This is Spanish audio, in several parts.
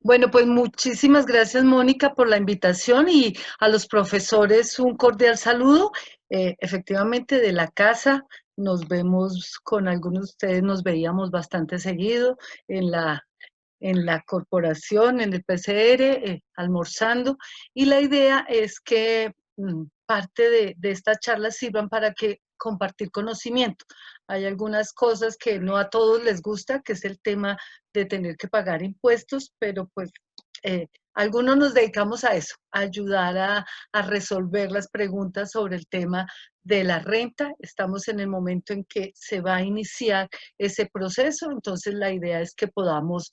Bueno, pues muchísimas gracias, Mónica, por la invitación y a los profesores un cordial saludo. Efectivamente, de la casa nos vemos con algunos de ustedes, nos veíamos bastante seguido en la corporación, en el PCR, almorzando, y la idea es que parte de esta charla sirvan para que compartir conocimiento. Hay algunas cosas que no a todos les gusta, que es el tema de tener que pagar impuestos, pero pues algunos nos dedicamos a eso, a ayudar a resolver las preguntas sobre el tema de la renta. Estamos en el momento en que se va a iniciar ese proceso, entonces la idea es que podamos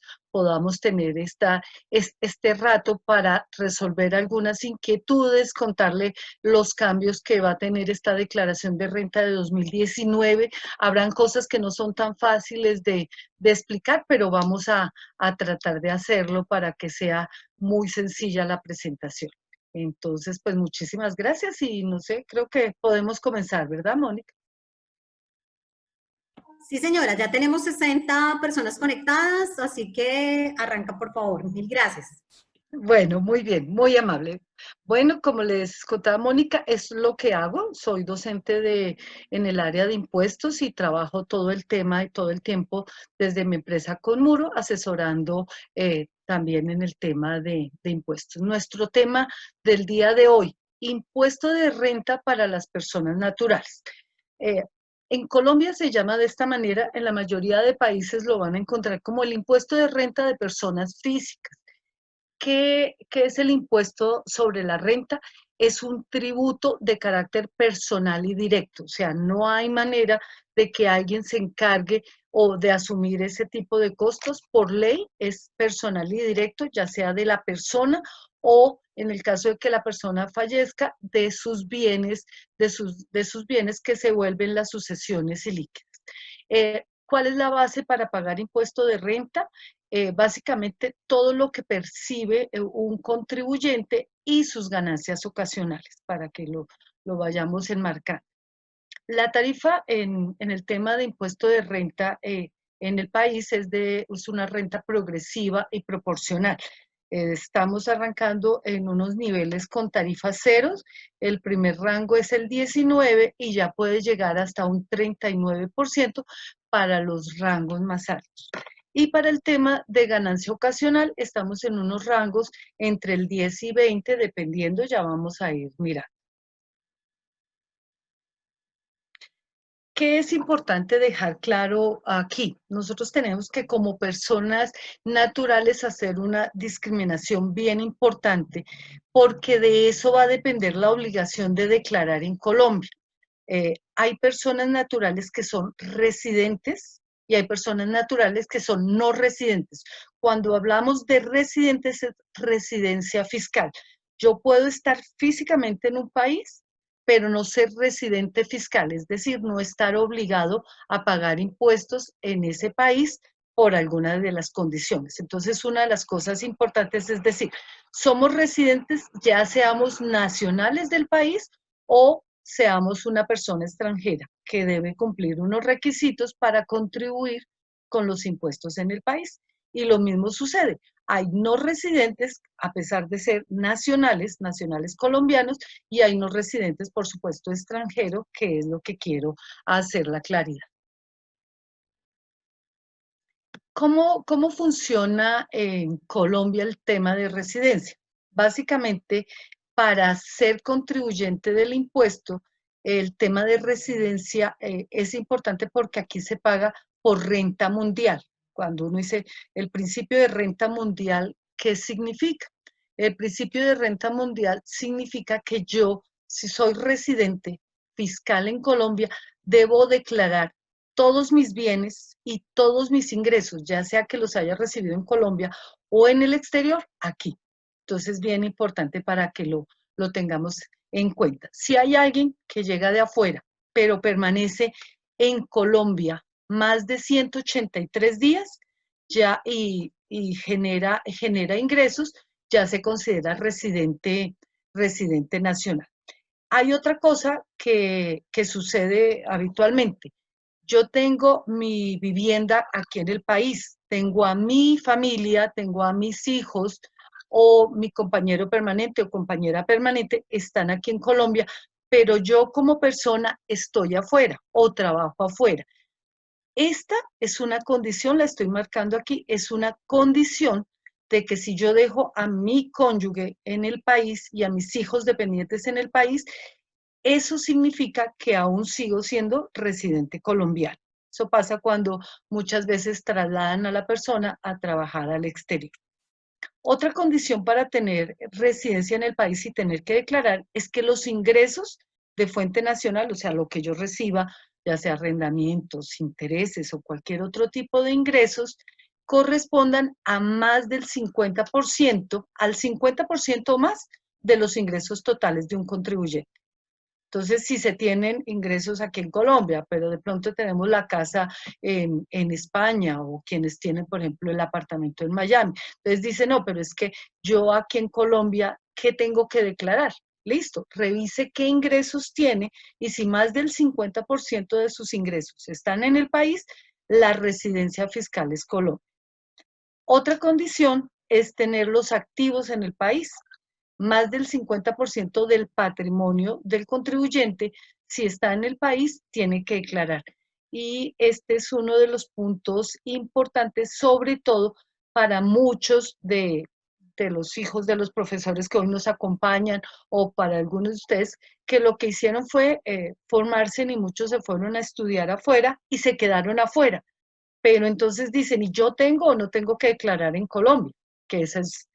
tener este rato para resolver algunas inquietudes, contarle los cambios que va a tener esta declaración de renta de 2019. Habrán cosas que no son tan fáciles de explicar, pero vamos a tratar de hacerlo para que sea muy sencilla la presentación. Entonces, pues muchísimas gracias y no sé, creo que podemos comenzar, ¿verdad, Mónica? Sí, señora, ya tenemos 60 personas conectadas, así que arranca, por favor. Mil gracias. Bueno, muy bien, muy amable. Bueno, como les contaba Mónica, es lo que hago. Soy docente en el área de impuestos y trabajo todo el tema y todo el tiempo desde mi empresa Conmuro, asesorando también en el tema de impuestos. Nuestro tema del día de hoy, impuesto de renta para las personas naturales. Eh, en Colombia se llama de esta manera, en la mayoría de países lo van a encontrar como el impuesto de renta de personas físicas. ¿Qué es el impuesto sobre la renta? Es un tributo de carácter personal y directo, o sea, no hay manera de que alguien se encargue o de asumir ese tipo de costos. Por ley es personal y directo, ya sea de la persona o en el caso de que la persona fallezca, de sus bienes, de sus bienes que se vuelven las sucesiones ilíquidas. ¿Cuál es la base para pagar impuesto de renta? Básicamente todo lo que percibe un contribuyente y sus ganancias ocasionales, para que lo vayamos enmarcando. La tarifa en el tema de impuesto de renta en el país es una renta progresiva y proporcional. Estamos arrancando en unos niveles con tarifas ceros. El primer rango es el 19 y ya puede llegar hasta un 39% para los rangos más altos. Y para el tema de ganancia ocasional, estamos en unos rangos entre el 10 y 20, dependiendo, ya vamos a ir mirando. ¿Qué es importante dejar claro aquí? Nosotros tenemos que como personas naturales hacer una discriminación bien importante porque de eso va a depender la obligación de declarar en Colombia. Hay personas naturales que son residentes y hay personas naturales que son no residentes. Cuando hablamos de residentes es residencia fiscal. Yo puedo estar físicamente en un país pero no ser residente fiscal, es decir, no estar obligado a pagar impuestos en ese país por alguna de las condiciones. Entonces, una de las cosas importantes es decir, somos residentes, ya seamos nacionales del país o seamos una persona extranjera que debe cumplir unos requisitos para contribuir con los impuestos en el país. Y lo mismo sucede. Hay no residentes, a pesar de ser nacionales colombianos, y hay no residentes, por supuesto, extranjeros, que es lo que quiero hacer la claridad. ¿Cómo funciona en Colombia el tema de residencia? Básicamente, para ser contribuyente del impuesto, el tema de residencia es importante porque aquí se paga por renta mundial. Cuando uno dice el principio de renta mundial, ¿qué significa? El principio de renta mundial significa que yo, si soy residente fiscal en Colombia, debo declarar todos mis bienes y todos mis ingresos, ya sea que los haya recibido en Colombia o en el exterior, aquí. Entonces, bien importante para que lo tengamos en cuenta. Si hay alguien que llega de afuera, pero permanece en Colombia más de 183 días ya y genera ingresos, ya se considera residente nacional. Hay otra cosa que sucede habitualmente. Yo tengo mi vivienda aquí en el país, tengo a mi familia, tengo a mis hijos, o mi compañero permanente o compañera permanente están aquí en Colombia, pero yo como persona estoy afuera o trabajo afuera. Esta es una condición, la estoy marcando aquí, es una condición de que si yo dejo a mi cónyuge en el país y a mis hijos dependientes en el país, eso significa que aún sigo siendo residente colombiano. Eso pasa cuando muchas veces trasladan a la persona a trabajar al exterior. Otra condición para tener residencia en el país y tener que declarar es que los ingresos de fuente nacional, o sea, lo que yo reciba, ya sea arrendamientos, intereses o cualquier otro tipo de ingresos, correspondan a más del 50%, al 50% o más de los ingresos totales de un contribuyente. Entonces, si se tienen ingresos aquí en Colombia, pero de pronto tenemos la casa en España o quienes tienen, por ejemplo, el apartamento en Miami. Entonces dice, no, pero es que yo aquí en Colombia, ¿qué tengo que declarar? Listo, revise qué ingresos tiene y si más del 50% de sus ingresos están en el país, la residencia fiscal es Colombia. Otra condición es tener los activos en el país. Más del 50% del patrimonio del contribuyente, si está en el país, tiene que declarar. Y este es uno de los puntos importantes, sobre todo para muchos de los hijos de los profesores que hoy nos acompañan o para algunos de ustedes, que lo que hicieron fue formarse y muchos se fueron a estudiar afuera y se quedaron afuera. Pero entonces dicen, ¿y yo tengo o no tengo que declarar en Colombia? Que esa es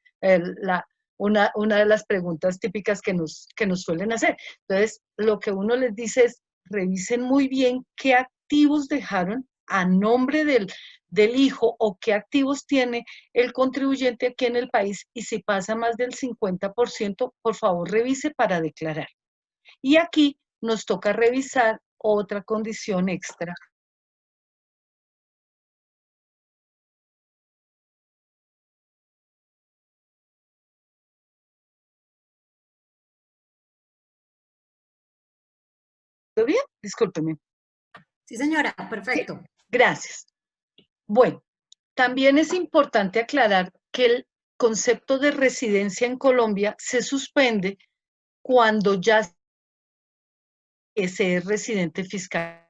una de las preguntas típicas que nos suelen hacer. Entonces, lo que uno les dice es, revisen muy bien qué activos dejaron a nombre del hijo o qué activos tiene el contribuyente aquí en el país y si pasa más del 50%, por favor revise para declarar. Y aquí nos toca revisar otra condición extra. ¿Todo bien? Discúlpeme. Sí, señora, Sí, perfecto. gracias. Bueno, también es importante aclarar que el concepto de residencia en Colombia se suspende cuando ya se es residente fiscal.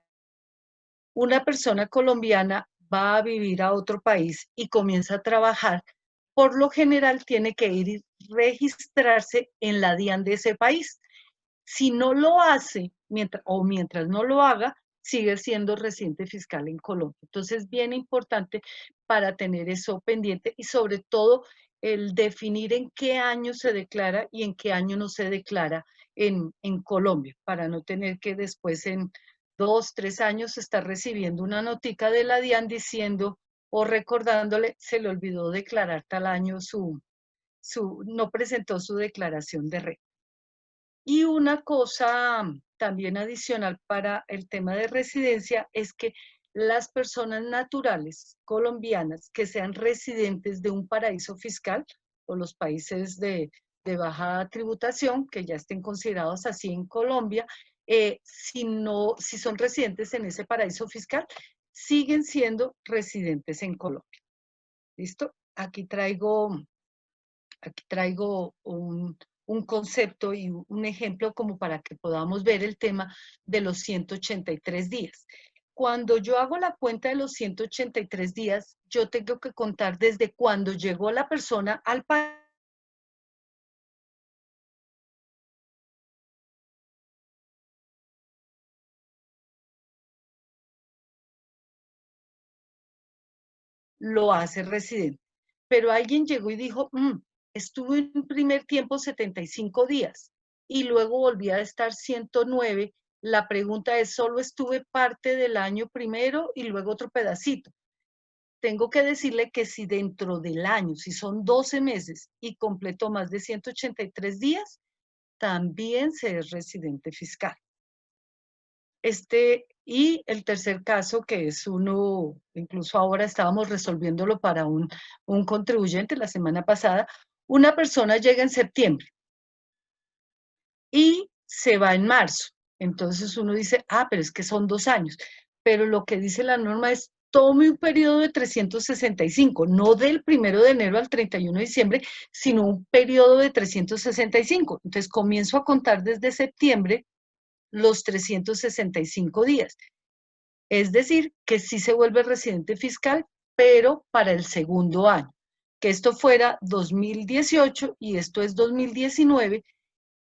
Una persona colombiana va a vivir a otro país y comienza a trabajar, por lo general tiene que ir y registrarse en la DIAN de ese país. Si no lo hace, mientras no lo haga, sigue siendo residente fiscal en Colombia. Entonces, bien importante para tener eso pendiente y sobre todo el definir en qué año se declara y en qué año no se declara en Colombia, para no tener que después en 2, 3 años estar recibiendo una notica de la DIAN diciendo o recordándole, se le olvidó declarar tal año no presentó su declaración de renta. Y una cosa también adicional para el tema de residencia es que las personas naturales colombianas que sean residentes de un paraíso fiscal o los países de baja tributación, que ya estén considerados así en Colombia, si son residentes en ese paraíso fiscal, siguen siendo residentes en Colombia. ¿Listo? Aquí traigo un concepto y un ejemplo como para que podamos ver el tema de los 183 días. Cuando yo hago la cuenta de los 183 días, yo tengo que contar desde cuando llegó la persona al país. Lo hace residente. Pero alguien llegó y dijo, estuve en primer tiempo 75 días y luego volví a estar 109. La pregunta es, ¿solo estuve parte del año primero y luego otro pedacito? Tengo que decirle que si dentro del año, si son 12 meses y completó más de 183 días, también se es residente fiscal. Y el tercer caso, que es uno, incluso ahora estábamos resolviéndolo para un contribuyente la semana pasada, una persona llega en septiembre y se va en marzo. Entonces uno dice, pero es que son 2 años. Pero lo que dice la norma es, tome un periodo de 365, no del 1 de enero al 31 de diciembre, sino un periodo de 365. Entonces comienzo a contar desde septiembre los 365 días. Es decir, que sí se vuelve residente fiscal, pero para el segundo año. Que esto fuera 2018 y esto es 2019,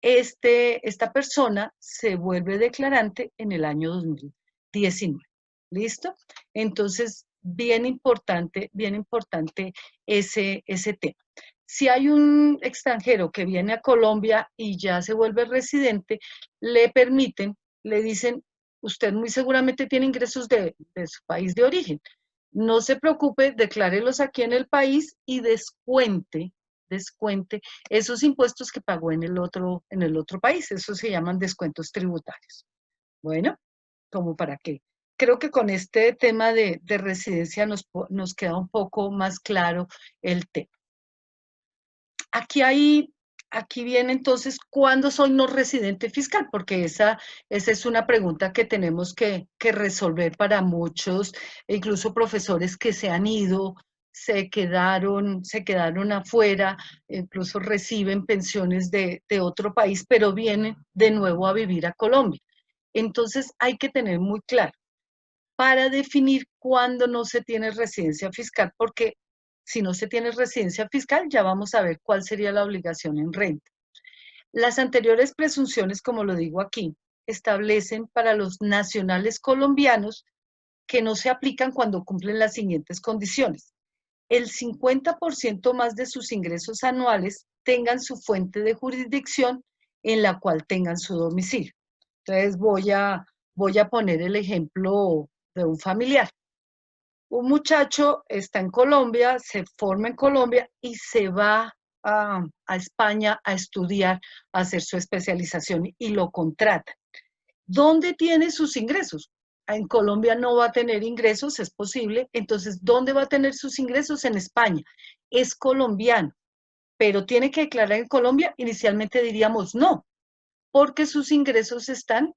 esta persona se vuelve declarante en el año 2019. ¿Listo? Entonces, bien importante ese tema. Si hay un extranjero que viene a Colombia y ya se vuelve residente, le permiten, le dicen, usted muy seguramente tiene ingresos de su país de origen. No se preocupe, declárelos aquí en el país y descuente esos impuestos que pagó en el otro país. Eso se llaman descuentos tributarios. Bueno, como para qué. Creo que con este tema de residencia nos queda un poco más claro el tema. Aquí viene entonces, ¿cuándo soy no residente fiscal? Porque esa es una pregunta que tenemos que resolver para muchos, incluso profesores que se han ido, se quedaron afuera, incluso reciben pensiones de otro país, pero vienen de nuevo a vivir a Colombia. Entonces hay que tener muy claro para definir cuándo no se tiene residencia fiscal, porque si no se tiene residencia fiscal, ya vamos a ver cuál sería la obligación en renta. Las anteriores presunciones, como lo digo aquí, establecen para los nacionales colombianos que no se aplican cuando cumplen las siguientes condiciones. El 50% más de sus ingresos anuales tengan su fuente de jurisdicción en la cual tengan su domicilio. Entonces voy a poner el ejemplo de un familiar. Un muchacho está en Colombia, se forma en Colombia y se va a España a estudiar, a hacer su especialización y lo contrata. ¿Dónde tiene sus ingresos? En Colombia no va a tener ingresos, es posible. Entonces, ¿dónde va a tener sus ingresos? En España. Es colombiano, pero tiene que declarar en Colombia. Inicialmente diríamos no, porque sus ingresos están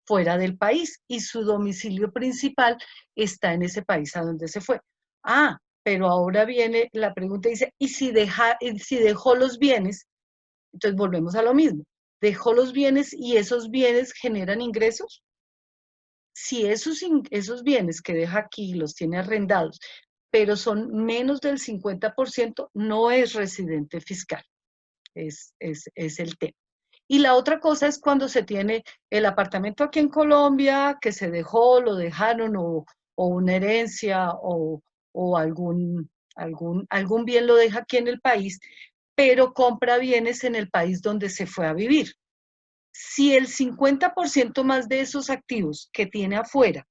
fuera del país y su domicilio principal está en ese país a donde se fue. Ah, pero ahora viene la pregunta, dice, ¿y si dejó los bienes? Entonces volvemos a lo mismo. ¿Dejó los bienes y esos bienes generan ingresos? Si esos bienes que deja aquí los tiene arrendados, pero son menos del 50%, no es residente fiscal. Es el tema. Y la otra cosa es cuando se tiene el apartamento aquí en Colombia, que se dejó, lo dejaron, o una herencia, o algún bien lo deja aquí en el país, pero compra bienes en el país donde se fue a vivir. Si el 50% más de esos activos que tiene afuera,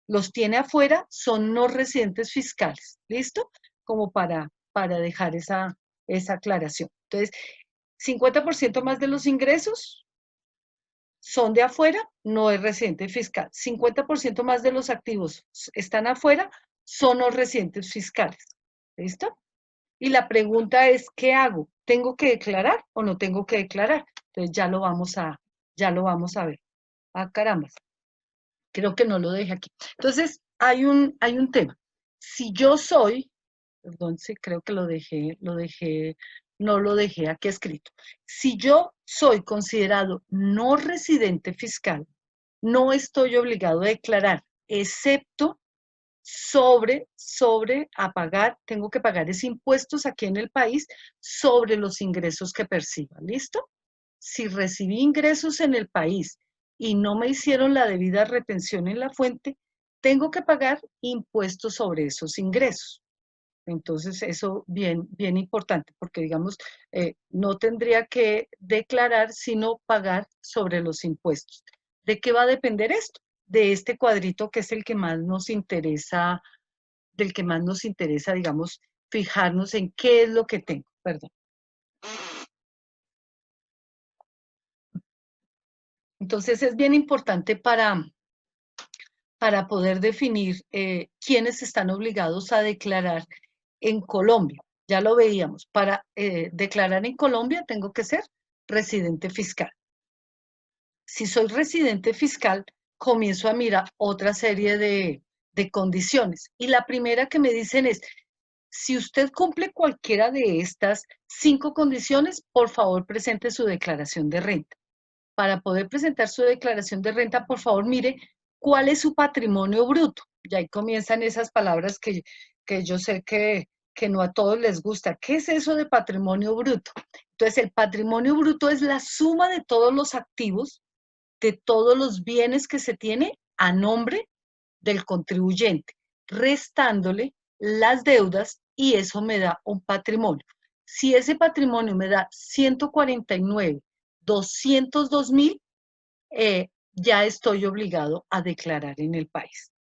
los tiene afuera, son no residentes fiscales. ¿Listo? Como para dejar esa aclaración. Entonces, 50% más de los ingresos son de afuera, no es residente fiscal. 50% más de los activos están afuera, son los residentes fiscales. ¿Listo? Y la pregunta es, ¿qué hago? ¿Tengo que declarar o no tengo que declarar? Entonces ya lo vamos a ver. Ah, caramba. Creo que no lo dejé aquí. Entonces, hay un tema. Si yo soy, perdón, sí, creo que no lo dejé aquí escrito. Si yo soy considerado no residente fiscal, no estoy obligado a declarar, excepto sobre a pagar, tengo que pagar esos impuestos aquí en el país sobre los ingresos que perciba. ¿Listo? Si recibí ingresos en el país y no me hicieron la debida retención en la fuente, tengo que pagar impuestos sobre esos ingresos. Entonces, eso bien importante, porque digamos, no tendría que declarar, sino pagar sobre los impuestos. ¿De qué va a depender esto? De este cuadrito que es el que más nos interesa, digamos, fijarnos en qué es lo que tengo, perdón. Entonces, es bien importante para poder definir quiénes están obligados a declarar en Colombia. Ya lo veíamos, para declarar en Colombia tengo que ser residente fiscal. Si soy residente fiscal, comienzo a mirar otra serie de condiciones. Y la primera que me dicen es, si usted cumple cualquiera de estas 5 condiciones, por favor presente su declaración de renta. Para poder presentar su declaración de renta, por favor mire cuál es su patrimonio bruto. Y ahí comienzan esas palabras que yo sé que no a todos les gusta. ¿Qué es eso de patrimonio bruto? Entonces, el patrimonio bruto es la suma de todos los activos, de todos los bienes que se tiene a nombre del contribuyente, restándole las deudas y eso me da un patrimonio. Si ese patrimonio me da 149, 202.000, ya estoy obligado a declarar en el país.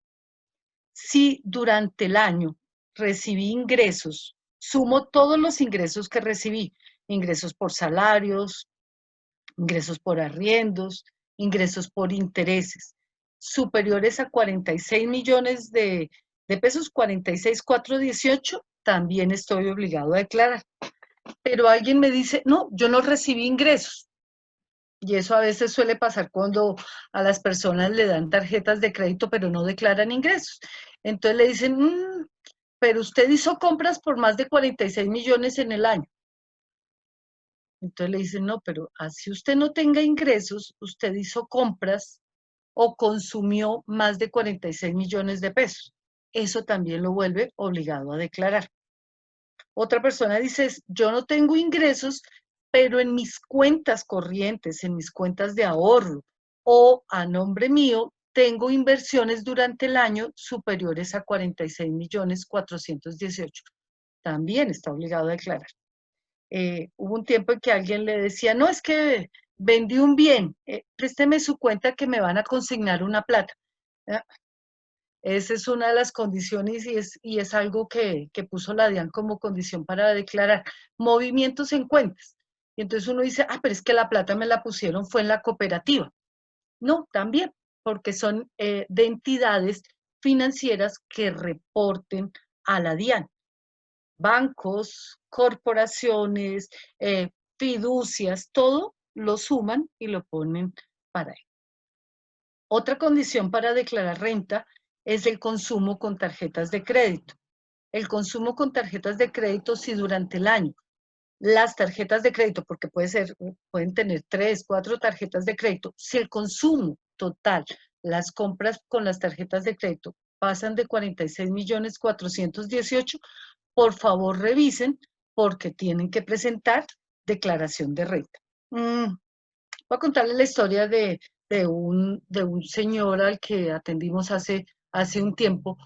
Si durante el año recibí ingresos, sumo todos los ingresos que recibí, ingresos por salarios, ingresos por arriendos, ingresos por intereses, superiores a 46 millones de pesos, 46,418, también estoy obligado a declarar. Pero alguien me dice, no, yo no recibí ingresos. Y eso a veces suele pasar cuando a las personas le dan tarjetas de crédito, pero no declaran ingresos. Entonces le dicen, pero usted hizo compras por más de 46 millones en el año. Entonces le dicen, no, pero así usted no tenga ingresos, usted hizo compras o consumió más de 46 millones de pesos. Eso también lo vuelve obligado a declarar. Otra persona dice, yo no tengo ingresos, pero en mis cuentas corrientes, en mis cuentas de ahorro o a nombre mío, tengo inversiones durante el año superiores a 46 millones 418. También está obligado a declarar. Hubo un tiempo en que alguien le decía, no, es que vendí un bien, présteme su cuenta que me van a consignar una plata. Esa es una de las condiciones y es algo que puso la DIAN como condición para declarar movimientos en cuentas. Y entonces uno dice, pero es que la plata me la pusieron, fue en la cooperativa. No, también, porque son de entidades financieras que reporten a la DIAN. Bancos, corporaciones, fiducias, todo lo suman y lo ponen para ahí. Otra condición para declarar renta es el consumo con tarjetas de crédito. El consumo con tarjetas de crédito, si durante el año las tarjetas de crédito, porque pueden tener 3, 4 tarjetas de crédito, si el consumo total, las compras con las tarjetas de crédito pasan de 46 millones 418, por favor revisen porque tienen que presentar declaración de renta. Voy a contarles la historia de un señor al que atendimos hace un tiempo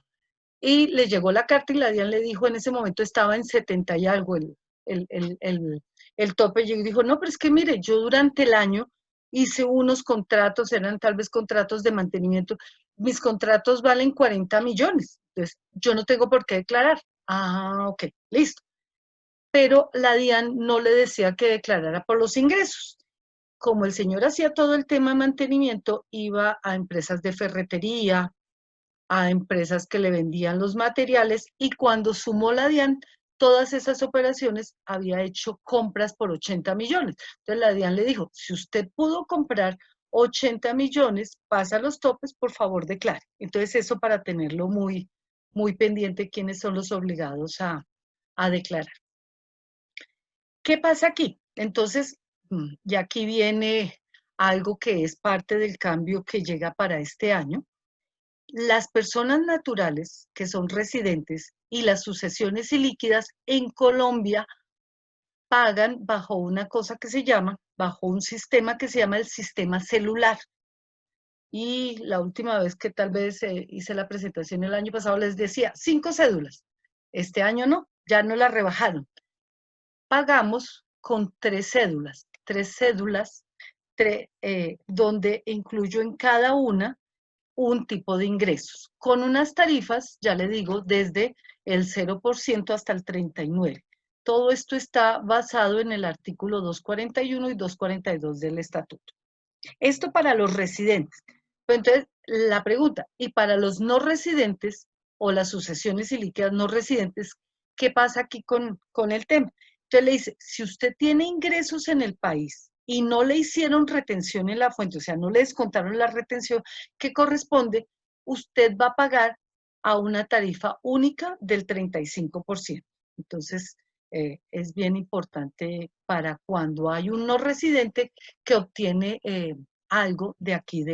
y le llegó la carta y la DIAN le dijo, en ese momento estaba en 70 y algo el, el, el, el tope, y dijo, no, pero es que mire, yo durante el año hice unos contratos, eran tal vez contratos de mantenimiento, mis contratos valen 40 millones, entonces yo no tengo por qué declarar. Ok, listo. Pero la DIAN no le decía que declarara por los ingresos. Como el señor hacía todo el tema de mantenimiento, iba a empresas de ferretería, a empresas que le vendían los materiales y cuando sumó la DIAN, todas esas operaciones había hecho compras por 80 millones. Entonces la DIAN le dijo, si usted pudo comprar 80 millones, pasa los topes, por favor declare. Entonces eso para tenerlo muy, muy pendiente, quiénes son los obligados a declarar. ¿Qué pasa aquí? Entonces, ya aquí viene algo que es parte del cambio que llega para este año. Las personas naturales que son residentes y las sucesiones ilíquidas en Colombia pagan bajo una cosa que se llama, bajo un sistema que se llama el sistema celular. Y la última vez que tal vez hice la presentación el año pasado les decía 5 cédulas. Este año no, ya no la rebajaron. Pagamos con 3 cédulas, donde incluyo en cada una un tipo de ingresos, con unas tarifas, ya le digo, desde el 0% hasta el 39%. Todo esto está basado en el artículo 241 y 242 del estatuto. Esto para los residentes. Pero entonces, la pregunta, ¿y para los no residentes o las sucesiones ilíquidas no residentes, qué pasa aquí con el tema? Entonces le dice, si usted tiene ingresos en el país y no le hicieron retención en la fuente, o sea, no le descontaron la retención que corresponde, usted va a pagar a una tarifa única del 35%. Entonces, es bien importante para cuando hay un no residente que obtiene algo de aquí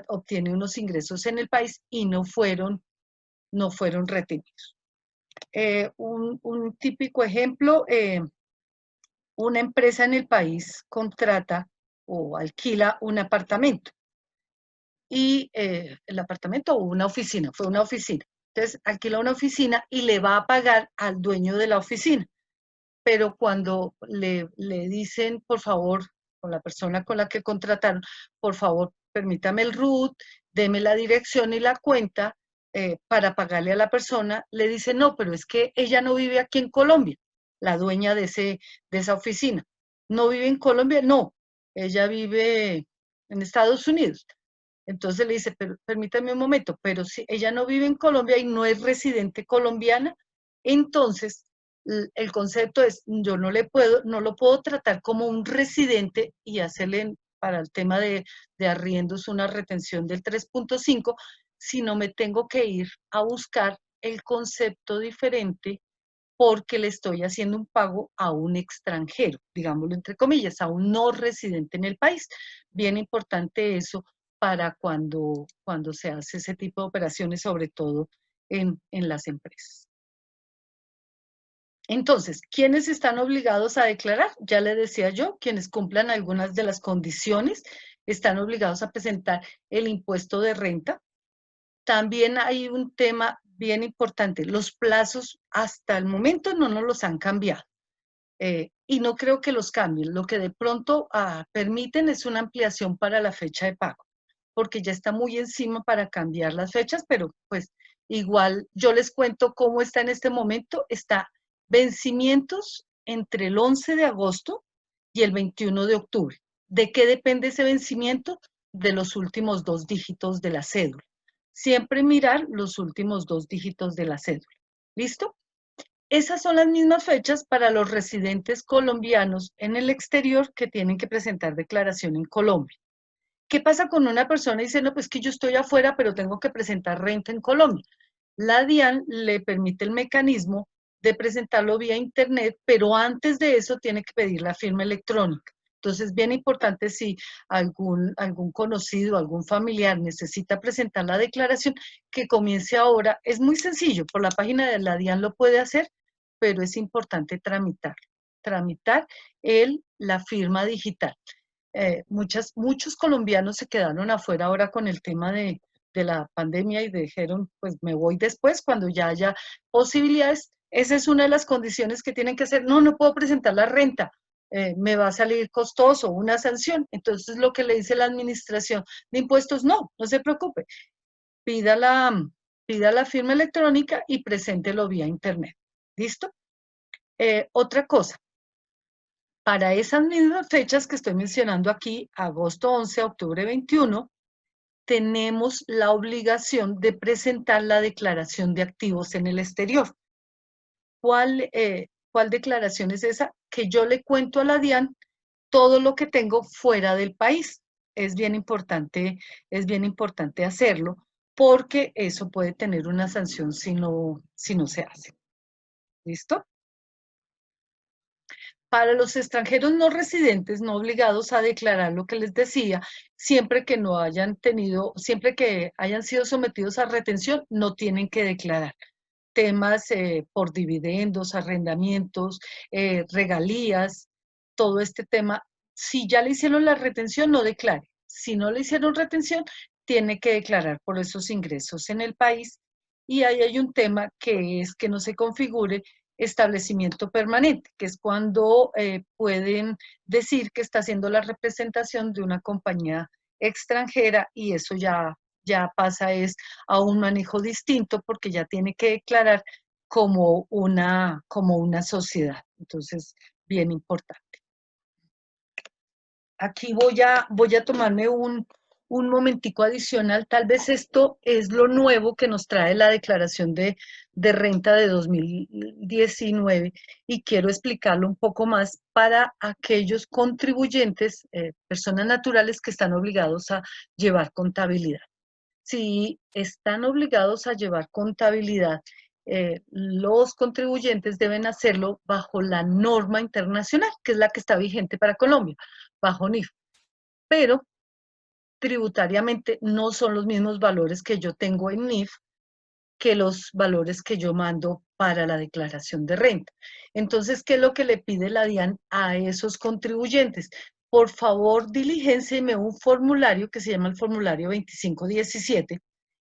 obtiene unos ingresos en el país y no fueron retenidos. Un típico ejemplo, una empresa en el país contrata o alquila un apartamento y el apartamento o una oficina, fue una oficina. Entonces alquila una oficina y le va a pagar al dueño de la oficina. Pero cuando le dicen, por favor, con la persona con la que contrataron, por favor, permítame el RUT, deme la dirección y la cuenta para pagarle a la persona, le dicen, no, pero es que ella no vive aquí en Colombia, la dueña de esa oficina. ¿No vive en Colombia? No, ella vive en Estados Unidos. Entonces le dice, pero permítame un momento, pero si ella no vive en Colombia y no es residente colombiana, entonces el concepto es, yo no lo puedo tratar como un residente y hacerle para el tema de arriendos una retención del 3.5, sino me tengo que ir a buscar el concepto diferente porque le estoy haciendo un pago a un extranjero, digámoslo entre comillas, a un no residente en el país. Bien importante eso para cuando se hace ese tipo de operaciones, sobre todo en las empresas. Entonces, ¿quiénes están obligados a declarar? Ya le decía yo, quienes cumplan algunas de las condiciones están obligados a presentar el impuesto de renta. También hay un tema bien importante, los plazos hasta el momento no nos los han cambiado. Y no creo que los cambien. Lo que de pronto permiten es una ampliación para la fecha de pago, porque ya está muy encima para cambiar las fechas, pero pues igual yo les cuento cómo está en este momento. Está vencimientos entre el 11 de agosto y el 21 de octubre. ¿De qué depende ese vencimiento? De los últimos 2 dígitos de la cédula. Siempre mirar los últimos 2 dígitos de la cédula. ¿Listo? Esas son las mismas fechas para los residentes colombianos en el exterior que tienen que presentar declaración en Colombia. ¿Qué pasa con una persona diciendo, pues que yo estoy afuera, pero tengo que presentar renta en Colombia? La DIAN le permite el mecanismo de presentarlo vía internet, pero antes de eso tiene que pedir la firma electrónica. Entonces, bien importante si algún conocido, algún familiar necesita presentar la declaración, que comience ahora. Es muy sencillo, por la página de la DIAN lo puede hacer, pero es importante tramitar la firma digital. Muchos colombianos se quedaron afuera ahora con el tema de la pandemia y dijeron, pues me voy después cuando ya haya posibilidades. Esa es una de las condiciones que tienen que hacer. No, no puedo presentar la renta, me va a salir costoso, una sanción. Entonces lo que le dice la administración de impuestos, no, no se preocupe, pida la firma electrónica y preséntelo vía internet. ¿Listo? Otra cosa, para esas mismas fechas que estoy mencionando aquí, agosto 11 a octubre 21, tenemos la obligación de presentar la declaración de activos en el exterior. ¿Cuál declaración es esa? Que yo le cuento a la DIAN todo lo que tengo fuera del país. Es bien importante hacerlo porque eso puede tener una sanción si no se hace. ¿Listo? Para los extranjeros no residentes, no obligados a declarar lo que les decía, siempre que hayan sido sometidos a retención, no tienen que declarar. Temas por dividendos, arrendamientos, regalías, todo este tema. Si ya le hicieron la retención, no declare. Si no le hicieron retención, tiene que declarar por esos ingresos en el país. Y ahí hay un tema que es que no se configure establecimiento permanente, que es cuando pueden decir que está haciendo la representación de una compañía extranjera y eso ya pasa a un manejo distinto porque ya tiene que declarar como una sociedad. Entonces, bien importante. Aquí voy a tomarme un momentico adicional. Tal vez esto es lo nuevo que nos trae la declaración de renta de 2019 y quiero explicarlo un poco más para aquellos contribuyentes, personas naturales que están obligados a llevar contabilidad. si están obligados a llevar contabilidad, los contribuyentes deben hacerlo bajo la norma internacional, que es la que está vigente para Colombia, bajo NIF. Pero tributariamente no son los mismos valores que yo tengo en NIF que los valores que yo mando para la declaración de renta. Entonces, ¿qué es lo que le pide la DIAN a esos contribuyentes? Por favor, diligencieme un formulario que se llama el formulario 2517.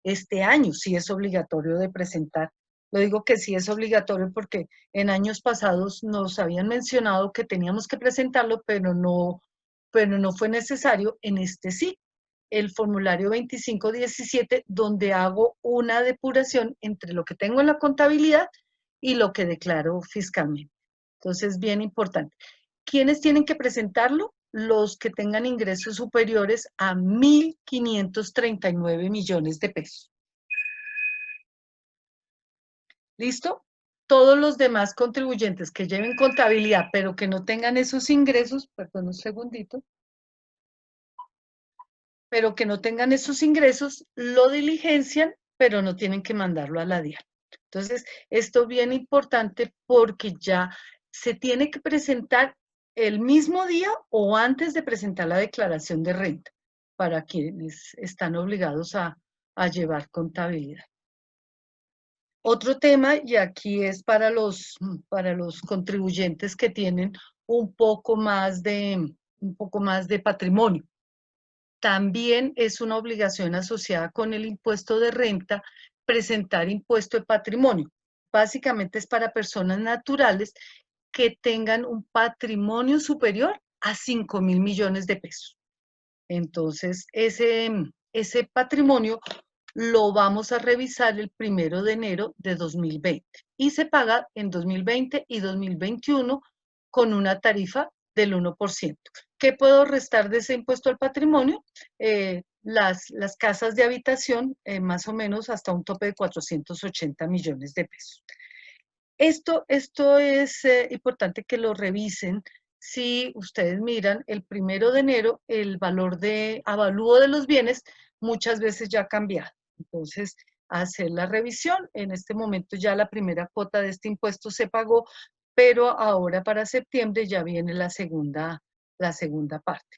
Este año sí es obligatorio de presentar. Lo digo que sí es obligatorio porque en años pasados nos habían mencionado que teníamos que presentarlo, pero no fue necesario. En este sí, el formulario 2517, donde hago una depuración entre lo que tengo en la contabilidad y lo que declaro fiscalmente. Entonces, bien importante. ¿Quiénes tienen que presentarlo? Los que tengan ingresos superiores a 1.539 millones de pesos. ¿Listo? Todos los demás contribuyentes que lleven contabilidad, pero que no tengan esos ingresos, perdón un segundito, pero que no tengan esos ingresos, lo diligencian, pero no tienen que mandarlo a la DIAN. Entonces, esto es bien importante porque ya se tiene que presentar el mismo día o antes de presentar la declaración de renta para quienes están obligados a llevar contabilidad. Otro tema, y aquí es para los contribuyentes que tienen un poco más de patrimonio. También es una obligación asociada con el impuesto de renta presentar impuesto de patrimonio. Básicamente es para personas naturales que tengan un patrimonio superior a 5.000 millones de pesos. Entonces, ese patrimonio lo vamos a revisar el 1 de enero de 2020 y se paga en 2020 y 2021 con una tarifa del 1%. ¿Qué puedo restar de ese impuesto al patrimonio? Las casas de habitación, más o menos hasta un tope de 480 millones de pesos. Esto es importante que lo revisen. Si ustedes miran, el 1 de enero, el valor de avalúo de los bienes muchas veces ya ha cambiado. Entonces, hacer la revisión. En este momento ya la primera cuota de este impuesto se pagó, pero ahora para septiembre ya viene la segunda parte.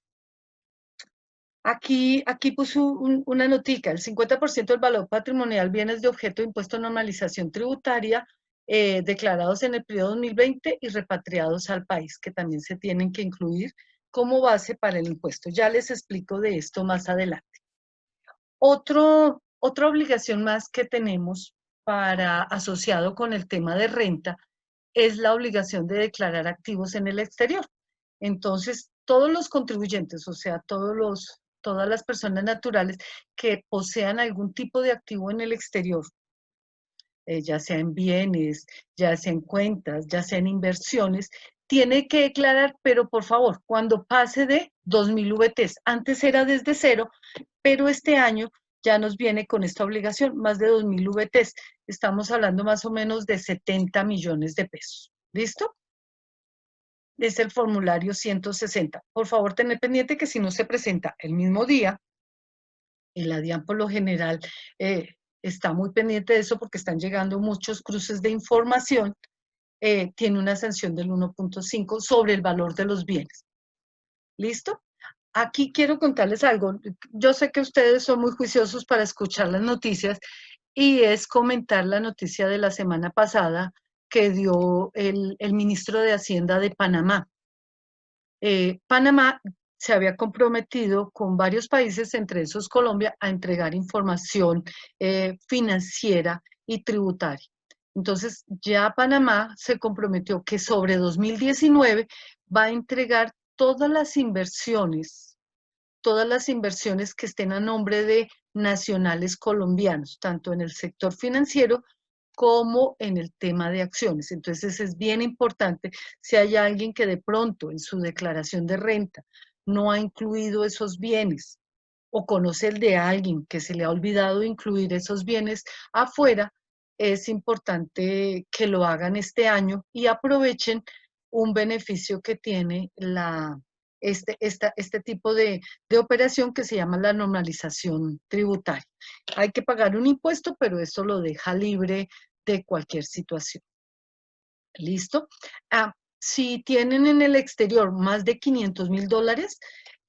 Aquí puso una notica, el 50% del valor patrimonial bienes de objeto de impuesto de normalización tributaria declarados en el periodo 2020 y repatriados al país, que también se tienen que incluir como base para el impuesto. Ya les explico de esto más adelante. Otra obligación más que tenemos asociado con el tema de renta es la obligación de declarar activos en el exterior. Entonces, todos los contribuyentes, o sea, todas las personas naturales que posean algún tipo de activo en el exterior, ya sea en bienes, ya sea en cuentas, ya sea en inversiones, tiene que declarar, pero por favor, cuando pase de 2.000 VTs, antes era desde cero, pero este año ya nos viene con esta obligación, más de 2.000 VTs. Estamos hablando más o menos de 70 millones de pesos. ¿Listo? Es el formulario 160. Por favor, tener pendiente que si no se presenta el mismo día, y la DIAN por lo general está muy pendiente de eso porque están llegando muchos cruces de información, tiene una sanción del 1.5 sobre el valor de los bienes. ¿Listo? Aquí quiero contarles algo. Yo sé que ustedes son muy juiciosos para escuchar las noticias y es comentar la noticia de la semana pasada que dio el ministro de Hacienda de Panamá. Panamá se había comprometido con varios países, entre esos Colombia, a entregar información financiera y tributaria. Entonces, ya Panamá se comprometió que sobre 2019 va a entregar todas las inversiones que estén a nombre de nacionales colombianos, tanto en el sector financiero como en el tema de acciones. Entonces es bien importante si hay alguien que de pronto en su declaración de renta no ha incluido esos bienes o conoce el de alguien que se le ha olvidado incluir esos bienes afuera, es importante que lo hagan este año y aprovechen un beneficio que tiene este tipo de operación que se llama la normalización tributaria. Hay que pagar un impuesto, pero eso lo deja libre de cualquier situación. ¿Listo? Si tienen en el exterior más de $500,000,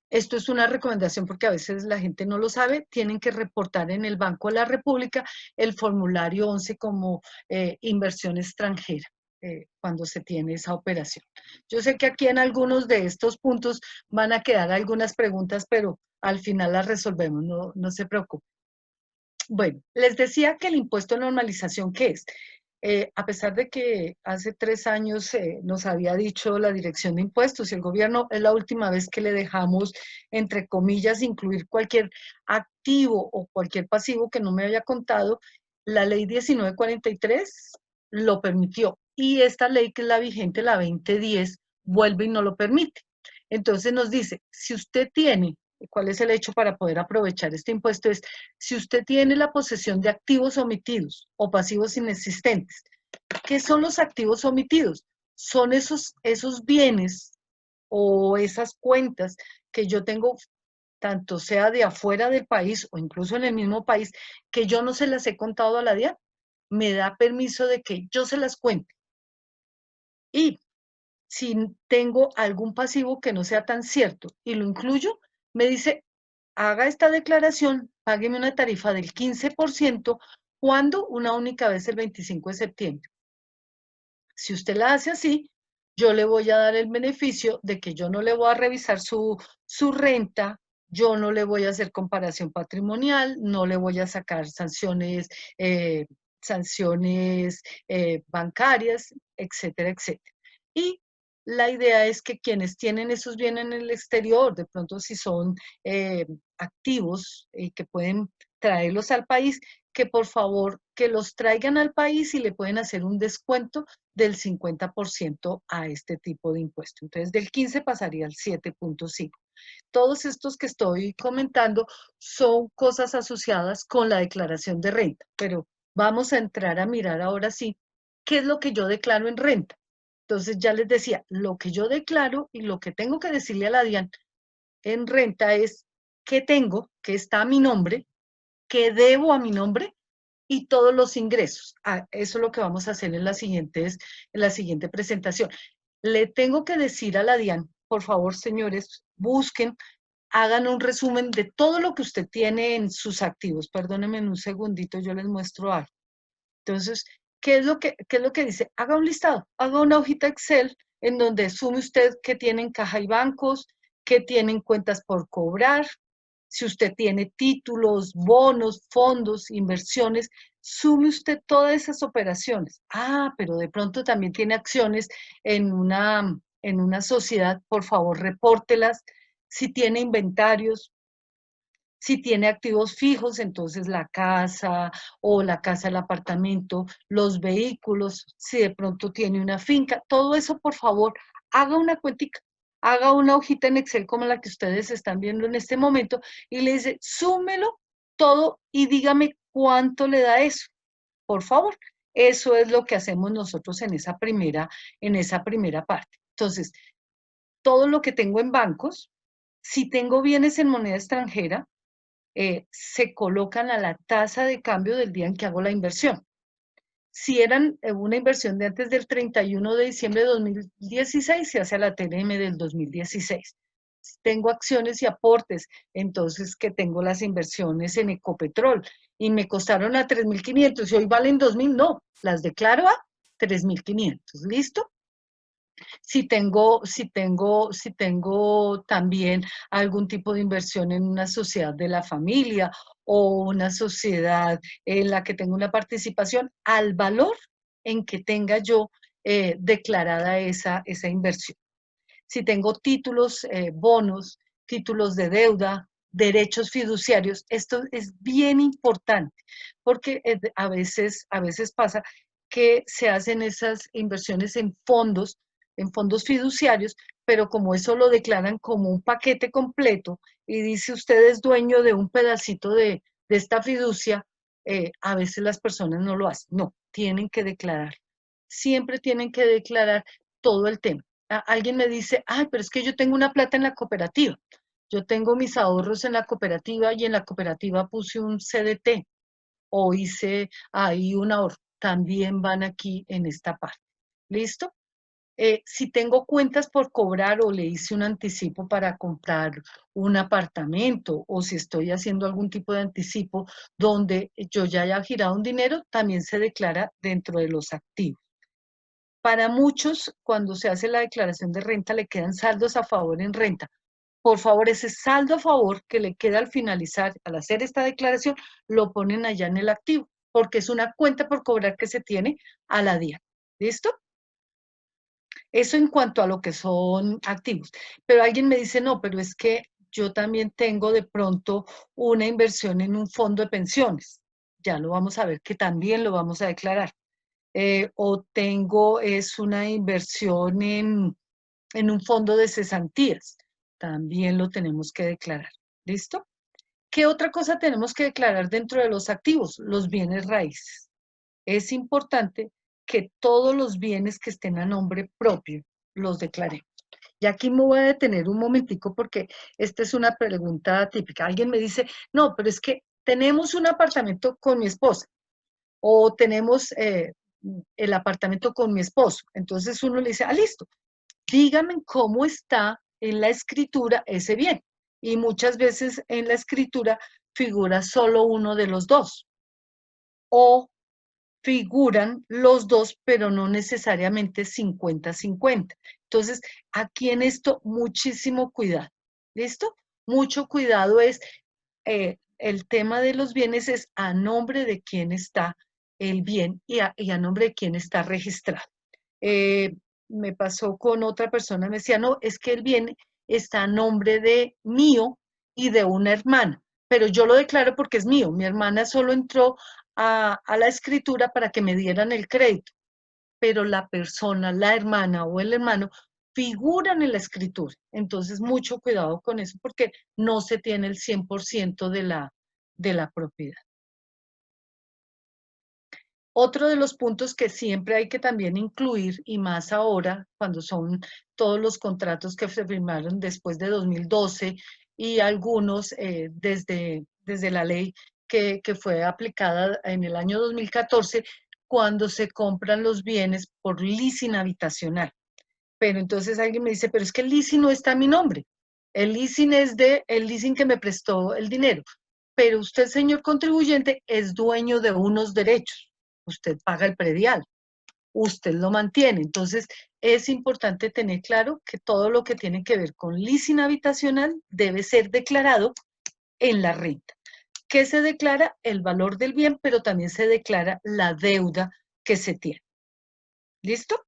esto es una recomendación porque a veces la gente no lo sabe, tienen que reportar en el Banco de la República el formulario 11 como inversión extranjera cuando se tiene esa operación. Yo sé que aquí en algunos de estos puntos van a quedar algunas preguntas, pero al final las resolvemos, no se preocupen. Bueno, les decía que el impuesto de normalización, ¿qué es? A pesar de que hace 3 años nos había dicho la Dirección de Impuestos y el gobierno, es la última vez que le dejamos, entre comillas, incluir cualquier activo o cualquier pasivo que no me haya contado, la ley 1943 lo permitió. Y esta ley, que es la vigente, la 2010, vuelve y no lo permite. Entonces nos dice, si usted tiene, ¿cuál es el hecho para poder aprovechar este impuesto? Es si usted tiene la posesión de activos omitidos o pasivos inexistentes. ¿Qué son los activos omitidos? Son esos bienes o esas cuentas que yo tengo, tanto sea de afuera del país o incluso en el mismo país, que yo no se las he contado a la DIAN. Me da permiso de que yo se las cuente. Y si tengo algún pasivo que no sea tan cierto y lo incluyo, me dice, haga esta declaración, págueme una tarifa del 15%, cuando una única vez el 25 de septiembre. Si usted la hace así, yo le voy a dar el beneficio de que yo no le voy a revisar su renta, yo no le voy a hacer comparación patrimonial, no le voy a sacar sanciones bancarias, etcétera, etcétera. Y la idea es que quienes tienen esos bienes en el exterior, de pronto si son activos y que pueden traerlos al país, que por favor que los traigan al país y le pueden hacer un descuento del 50% a este tipo de impuesto. Entonces, del 15 pasaría al 7.5. Todos estos que estoy comentando son cosas asociadas con la declaración de renta, pero vamos a entrar a mirar ahora sí qué es lo que yo declaro en renta. Entonces, ya les decía, lo que yo declaro y lo que tengo que decirle a la DIAN en renta es qué tengo, que está a mi nombre, qué debo a mi nombre y todos los ingresos. Eso es lo que vamos a hacer en la siguiente presentación. Le tengo que decir a la DIAN, por favor, señores, busquen, hagan un resumen de todo lo que usted tiene en sus activos. Perdónenme un segundito, yo les muestro algo. Entonces, ¿qué es lo que dice? Haga un listado, haga una hojita Excel en donde sume usted qué tienen caja y bancos, qué tienen cuentas por cobrar, si usted tiene títulos, bonos, fondos, inversiones, sume usted todas esas operaciones. Pero de pronto también tiene acciones en una sociedad, por favor, repórtelas. Si tiene inventarios, si tiene activos fijos, entonces la casa o la casa, el apartamento, los vehículos, si de pronto tiene una finca, todo eso, por favor, haga una cuentica, haga una hojita en Excel como la que ustedes están viendo en este momento y le dice, súmelo todo y dígame cuánto le da eso, por favor. Eso es lo que hacemos nosotros en esa primera parte. Entonces, todo lo que tengo en bancos, si tengo bienes en moneda extranjera, se colocan a la tasa de cambio del día en que hago la inversión. Si eran una inversión de antes del 31 de diciembre de 2016, se hace a la TNM del 2016. Tengo acciones y aportes, entonces que tengo las inversiones en Ecopetrol y me costaron a 3.500 y hoy valen 2.000, no, las declaro a 3.500, ¿listo? Si tengo también algún tipo de inversión en una sociedad de la familia o una sociedad en la que tengo una participación, al valor en que tenga yo declarada esa inversión. Si tengo títulos, bonos, títulos de deuda, derechos fiduciarios, esto es bien importante porque a veces pasa que se hacen esas inversiones en fondos fiduciarios, pero como eso lo declaran como un paquete completo y dice usted es dueño de un pedacito de esta fiducia, a veces las personas no lo hacen. No, tienen que declarar. Siempre tienen que declarar todo el tema. alguien me dice, ay, pero es que yo tengo una plata en la cooperativa. Yo tengo mis ahorros en la cooperativa y en la cooperativa puse un CDT o hice ahí un ahorro. También van aquí en esta parte. ¿Listo? Si tengo cuentas por cobrar o le hice un anticipo para comprar un apartamento o si estoy haciendo algún tipo de anticipo donde yo ya haya girado un dinero, también se declara dentro de los activos. Para muchos, cuando se hace la declaración de renta, le quedan saldos a favor en renta. Por favor, ese saldo a favor que le queda al finalizar, al hacer esta declaración, lo ponen allá en el activo, porque es una cuenta por cobrar que se tiene a la día. ¿Listo? Eso en cuanto a lo que son activos. Pero alguien me dice, no, pero es que yo también tengo de pronto una inversión en un fondo de pensiones. Ya lo vamos a ver que también lo vamos a declarar. O tengo es una inversión en un fondo de cesantías. También lo tenemos que declarar. ¿Listo? ¿Qué otra cosa tenemos que declarar dentro de los activos? Los bienes raíces. Es importante que todos los bienes que estén a nombre propio los declaremos. Y aquí me voy a detener un momentico porque esta es una pregunta típica. Alguien me dice, no, pero es que tenemos un apartamento con mi esposa o tenemos el apartamento con mi esposo. Entonces uno le dice, ah, listo, dígame cómo está en la escritura ese bien. Y muchas veces en la escritura figura solo uno de los dos. O figuran los dos, pero no necesariamente 50-50. Entonces, aquí en esto, muchísimo cuidado. ¿Listo? Mucho cuidado es, el tema de los bienes es a nombre de quién está el bien y a nombre de quién está registrado. Me pasó con otra persona, me decía, no, es que el bien está a nombre de mío y de una hermana, pero yo lo declaro porque es mío. Mi hermana solo entró a la escritura para que me dieran el crédito, pero la persona, la hermana o el hermano figuran en la escritura. Entonces, mucho cuidado con eso porque no se tiene el 100% de la propiedad. Otro de los puntos que siempre hay que también incluir, y más ahora, cuando son todos los contratos que se firmaron después de 2012 y algunos desde la ley que fue aplicada en el año 2014, cuando se compran los bienes por leasing habitacional. Pero entonces alguien me dice, pero es que el leasing no está a mi nombre. El leasing es el leasing que me prestó el dinero. Pero usted, señor contribuyente, es dueño de unos derechos. Usted paga el predial, usted lo mantiene. Entonces, es importante tener claro que todo lo que tiene que ver con leasing habitacional debe ser declarado en la renta. ¿Qué se declara? El valor del bien, pero también se declara la deuda que se tiene. ¿Listo?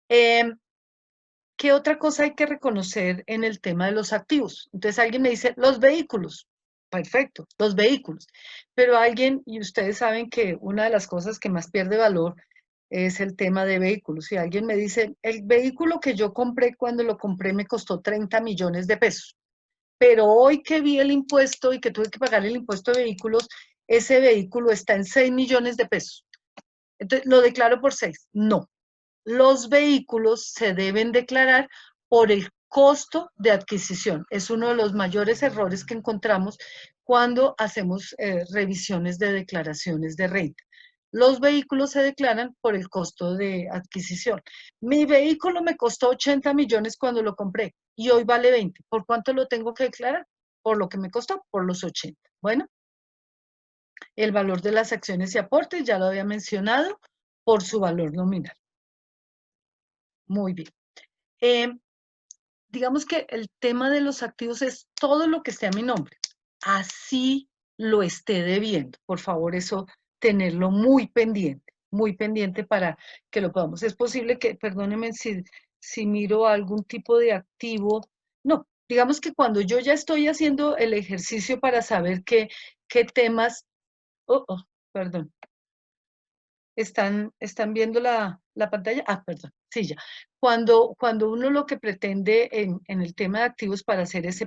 ¿Qué otra cosa hay que reconocer en el tema de los activos? Entonces alguien me dice, los vehículos. Perfecto, los vehículos. Pero alguien, y ustedes saben que una de las cosas que más pierde valor es el tema de vehículos. Si alguien me dice, el vehículo que yo compré cuando lo compré me costó 30 millones de pesos, pero hoy que vi el impuesto y que tuve que pagar el impuesto de vehículos, ese vehículo está en 6 millones de pesos. Entonces, ¿lo declaro por 6? No, los vehículos se deben declarar por el costo de adquisición. Es uno de los mayores errores que encontramos cuando hacemos revisiones de declaraciones de renta. Los vehículos se declaran por el costo de adquisición. Mi vehículo me costó 80 millones cuando lo compré y hoy vale 20. ¿Por cuánto lo tengo que declarar? Por lo que me costó, por los 80. Bueno, el valor de las acciones y aportes, ya lo había mencionado, por su valor nominal. Muy bien. Digamos que el tema de los activos es todo lo que esté a mi nombre. Así lo esté debiendo. Por favor, eso tenerlo muy pendiente para que lo podamos. Es posible que, perdónenme si miro algún tipo de activo. No, digamos que cuando yo ya estoy haciendo el ejercicio para saber qué temas, perdón, ¿están viendo la pantalla? Ah, perdón, sí, ya. Cuando uno lo que pretende en el tema de activos para hacer esa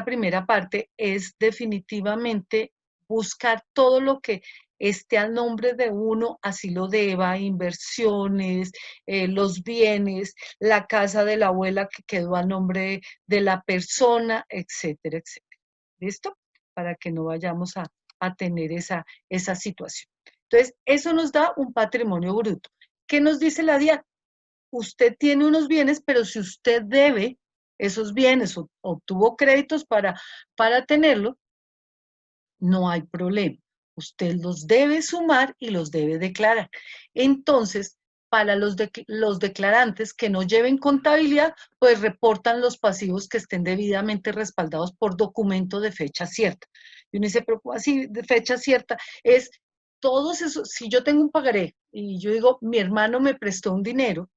primera parte es definitivamente buscar todo lo que esté al nombre de uno, así lo deba, inversiones, los bienes, la casa de la abuela que quedó a nombre de la persona, etcétera, etcétera. ¿Listo? Para que no vayamos a tener esa situación. Entonces, eso nos da un patrimonio bruto. ¿Qué nos dice la DIAN? Usted tiene unos bienes, pero si usted debe esos bienes o obtuvo créditos para tenerlo, no hay problema. Usted los debe sumar y los debe declarar. Entonces, para los declarantes que no lleven contabilidad, pues reportan los pasivos que estén debidamente respaldados por documento de fecha cierta. Y uno dice, pero así de fecha cierta es todos esos, si yo tengo un pagaré y yo digo, mi hermano me prestó un dinero,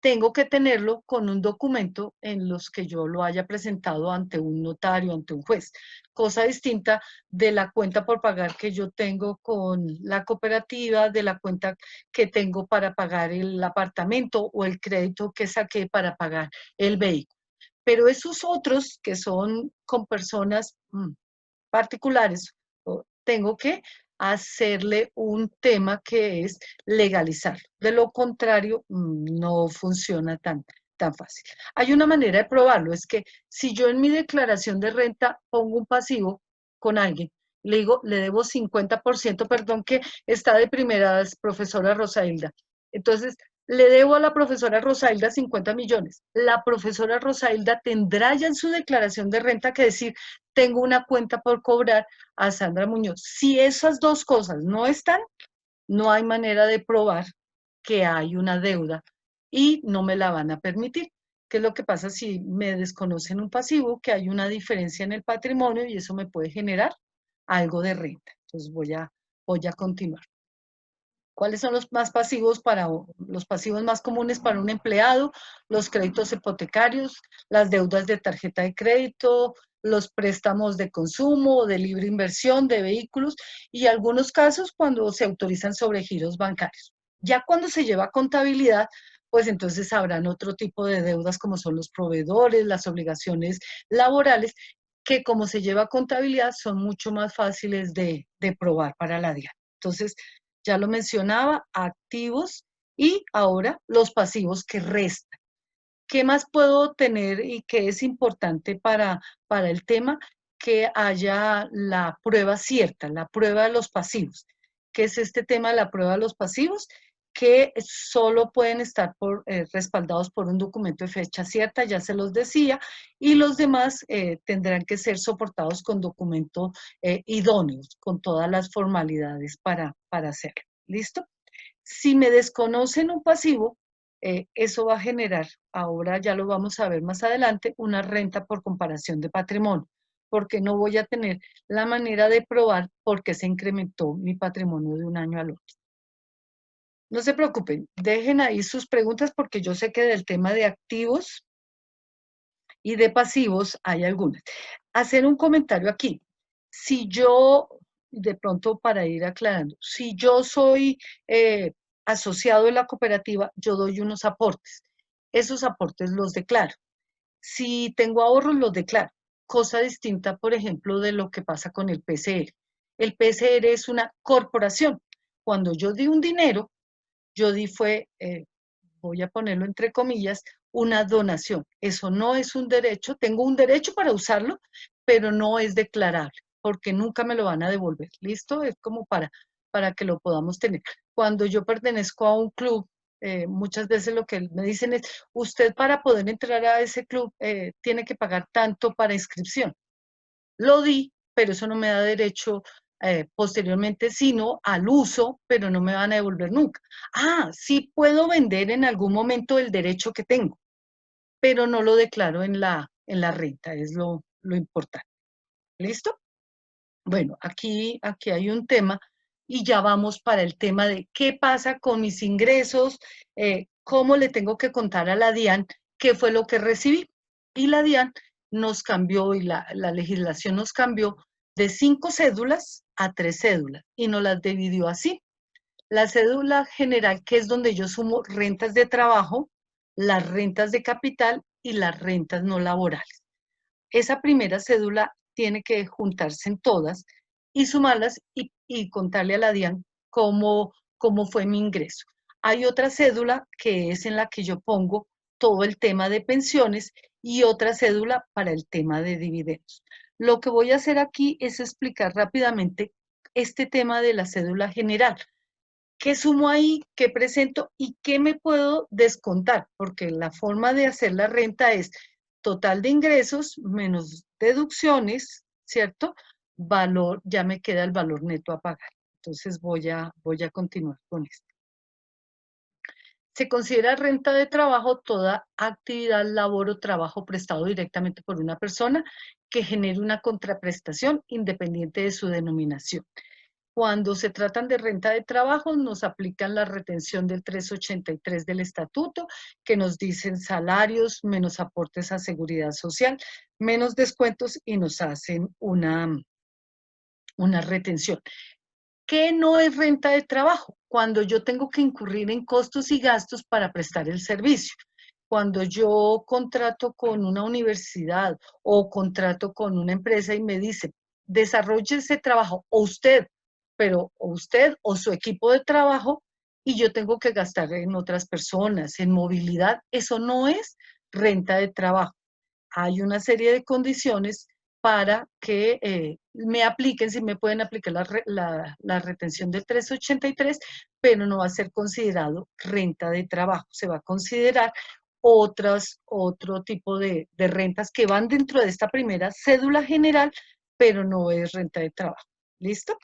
tengo que tenerlo con un documento en los que yo lo haya presentado ante un notario, ante un juez. Cosa distinta de la cuenta por pagar que yo tengo con la cooperativa, de la cuenta que tengo para pagar el apartamento o el crédito que saqué para pagar el vehículo. Pero esos otros que son con personas particulares, tengo que hacerle un tema que es legalizar. De lo contrario, no funciona tan fácil. Hay una manera de probarlo, es que si yo en mi declaración de renta pongo un pasivo con alguien, le digo, le debo 50%, perdón que está de primeras, profesora Rosailda. Entonces, le debo a la profesora Rosailda 50 millones. La profesora Rosailda tendrá ya en su declaración de renta que decir, tengo una cuenta por cobrar a Sandra Muñoz. Si esas dos cosas no están, no hay manera de probar que hay una deuda y no me la van a permitir. ¿Qué es lo que pasa si me desconocen un pasivo? Que hay una diferencia en el patrimonio y eso me puede generar algo de renta. Entonces voy a continuar. ¿Cuáles son los más pasivos los pasivos más comunes para un empleado? Los créditos hipotecarios, las deudas de tarjeta de crédito, los préstamos de consumo, de libre inversión, de vehículos y algunos casos cuando se autorizan sobregiros bancarios. Ya cuando se lleva a contabilidad, pues entonces habrán otro tipo de deudas como son los proveedores, las obligaciones laborales, que como se lleva a contabilidad son mucho más fáciles de probar para la DIAN. Entonces, ya lo mencionaba, activos y ahora los pasivos que restan. ¿Qué más puedo tener y qué es importante para el tema? Que haya la prueba cierta, la prueba de los pasivos. ¿Qué es este tema de la prueba de los pasivos? Que solo pueden estar respaldados por un documento de fecha cierta, ya se los decía, y los demás tendrán que ser soportados con documentos idóneos, con todas las formalidades para hacerlo. ¿Listo? Si me desconocen un pasivo, eso va a generar, ahora ya lo vamos a ver más adelante, una renta por comparación de patrimonio, porque no voy a tener la manera de probar por qué se incrementó mi patrimonio de un año al otro. No se preocupen, dejen ahí sus preguntas porque yo sé que del tema de activos y de pasivos hay algunas. Hacer un comentario aquí. Si yo, de pronto para ir aclarando, si yo soy asociado de la cooperativa, yo doy unos aportes. Esos aportes los declaro. Si tengo ahorros, los declaro. Cosa distinta, por ejemplo, de lo que pasa con el PCR. El PCR es una corporación. Cuando yo di un dinero, yo di fue, voy a ponerlo entre comillas, una donación. Eso no es un derecho, tengo un derecho para usarlo, pero no es declarable, porque nunca me lo van a devolver. ¿Listo? Es como para que lo podamos tener. Cuando yo pertenezco a un club, muchas veces lo que me dicen es, usted para poder entrar a ese club tiene que pagar tanto para inscripción. Lo di, pero eso no me da derecho posteriormente, sino al uso, pero no me van a devolver nunca. Ah, sí puedo vender en algún momento el derecho que tengo, pero no lo declaro en la renta, es lo importante. ¿Listo? Bueno, aquí hay un tema y ya vamos para el tema de qué pasa con mis ingresos, cómo le tengo que contar a la DIAN qué fue lo que recibí. Y la DIAN nos cambió y la legislación nos cambió de 5 cédulas a 3 cédulas y nos las dividió así. La cédula general, que es donde yo sumo rentas de trabajo, las rentas de capital y las rentas no laborales. Esa primera cédula tiene que juntarse en todas y sumarlas y contarle a la DIAN cómo fue mi ingreso. Hay otra cédula que es en la que yo pongo todo el tema de pensiones y otra cédula para el tema de dividendos. Lo que voy a hacer aquí es explicar rápidamente este tema de la cédula general. ¿Qué sumo ahí? ¿Qué presento? ¿Y qué me puedo descontar? Porque la forma de hacer la renta es total de ingresos menos deducciones, ¿cierto? Valor, ya me queda el valor neto a pagar. Entonces voy a continuar con esto. Se considera renta de trabajo toda actividad, labor o trabajo prestado directamente por una persona que genere una contraprestación independiente de su denominación. Cuando se tratan de renta de trabajo, nos aplican la retención del 383 del estatuto, que nos dicen salarios menos aportes a seguridad social, menos descuentos y nos hacen una retención. ¿Qué no es renta de trabajo? Cuando yo tengo que incurrir en costos y gastos para prestar el servicio. Cuando yo contrato con una universidad o contrato con una empresa y me dice, desarrolle ese trabajo, o usted, o usted o su equipo de trabajo, y yo tengo que gastar en otras personas, en movilidad, eso no es renta de trabajo. Hay una serie de condiciones para que me apliquen, si me pueden aplicar la retención del 383, pero no va a ser considerado renta de trabajo, se va a considerar otro tipo de rentas que van dentro de esta primera cédula general, pero no es renta de trabajo. ¿Listo?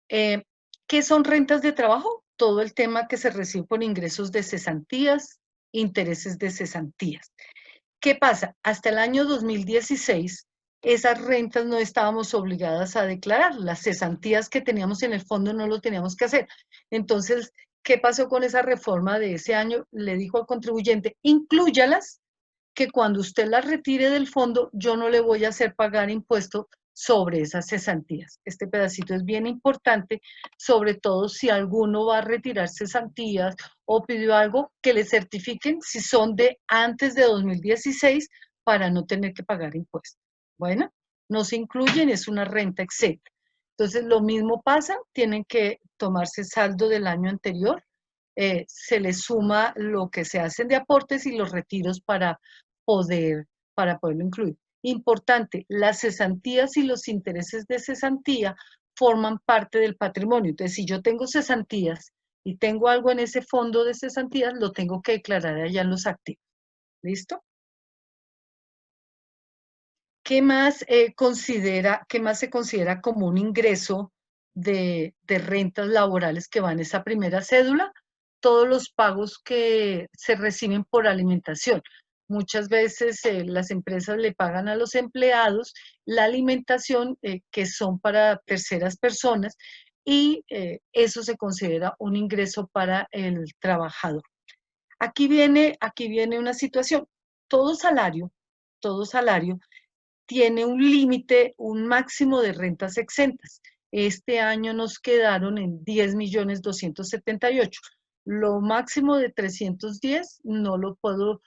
¿Qué son rentas de trabajo? Todo el tema que se recibe por ingresos de cesantías, intereses de cesantías. ¿Qué pasa? Hasta el año 2016, esas rentas no estábamos obligadas a declarar. Las cesantías que teníamos en el fondo no lo teníamos que hacer. Entonces, ¿qué pasó con esa reforma de ese año? Le dijo al contribuyente, inclúyalas, que cuando usted las retire del fondo, yo no le voy a hacer pagar impuesto sobre esas cesantías. Este pedacito es bien importante, sobre todo si alguno va a retirar cesantías o pidió algo, que le certifiquen si son de antes de 2016 para no tener que pagar impuestos. Bueno, no se incluyen, es una renta exenta. Entonces, lo mismo pasa, tienen que tomarse saldo del año anterior, se les suma lo que se hacen de aportes y los retiros para poderlo incluir. Importante, las cesantías y los intereses de cesantía forman parte del patrimonio. Entonces, si yo tengo cesantías y tengo algo en ese fondo de cesantías, lo tengo que declarar allá en los activos. ¿Listo? ¿Qué más, qué más se considera como un ingreso de rentas laborales que va en esa primera cédula? Todos los pagos que se reciben por alimentación. Muchas veces las empresas le pagan a los empleados la alimentación que son para terceras personas y eso se considera un ingreso para el trabajador. Aquí viene una situación. Todo todo salario tiene un límite, un máximo de rentas exentas. Este año nos quedaron en 10.278.000. Lo máximo de 310 no lo puedo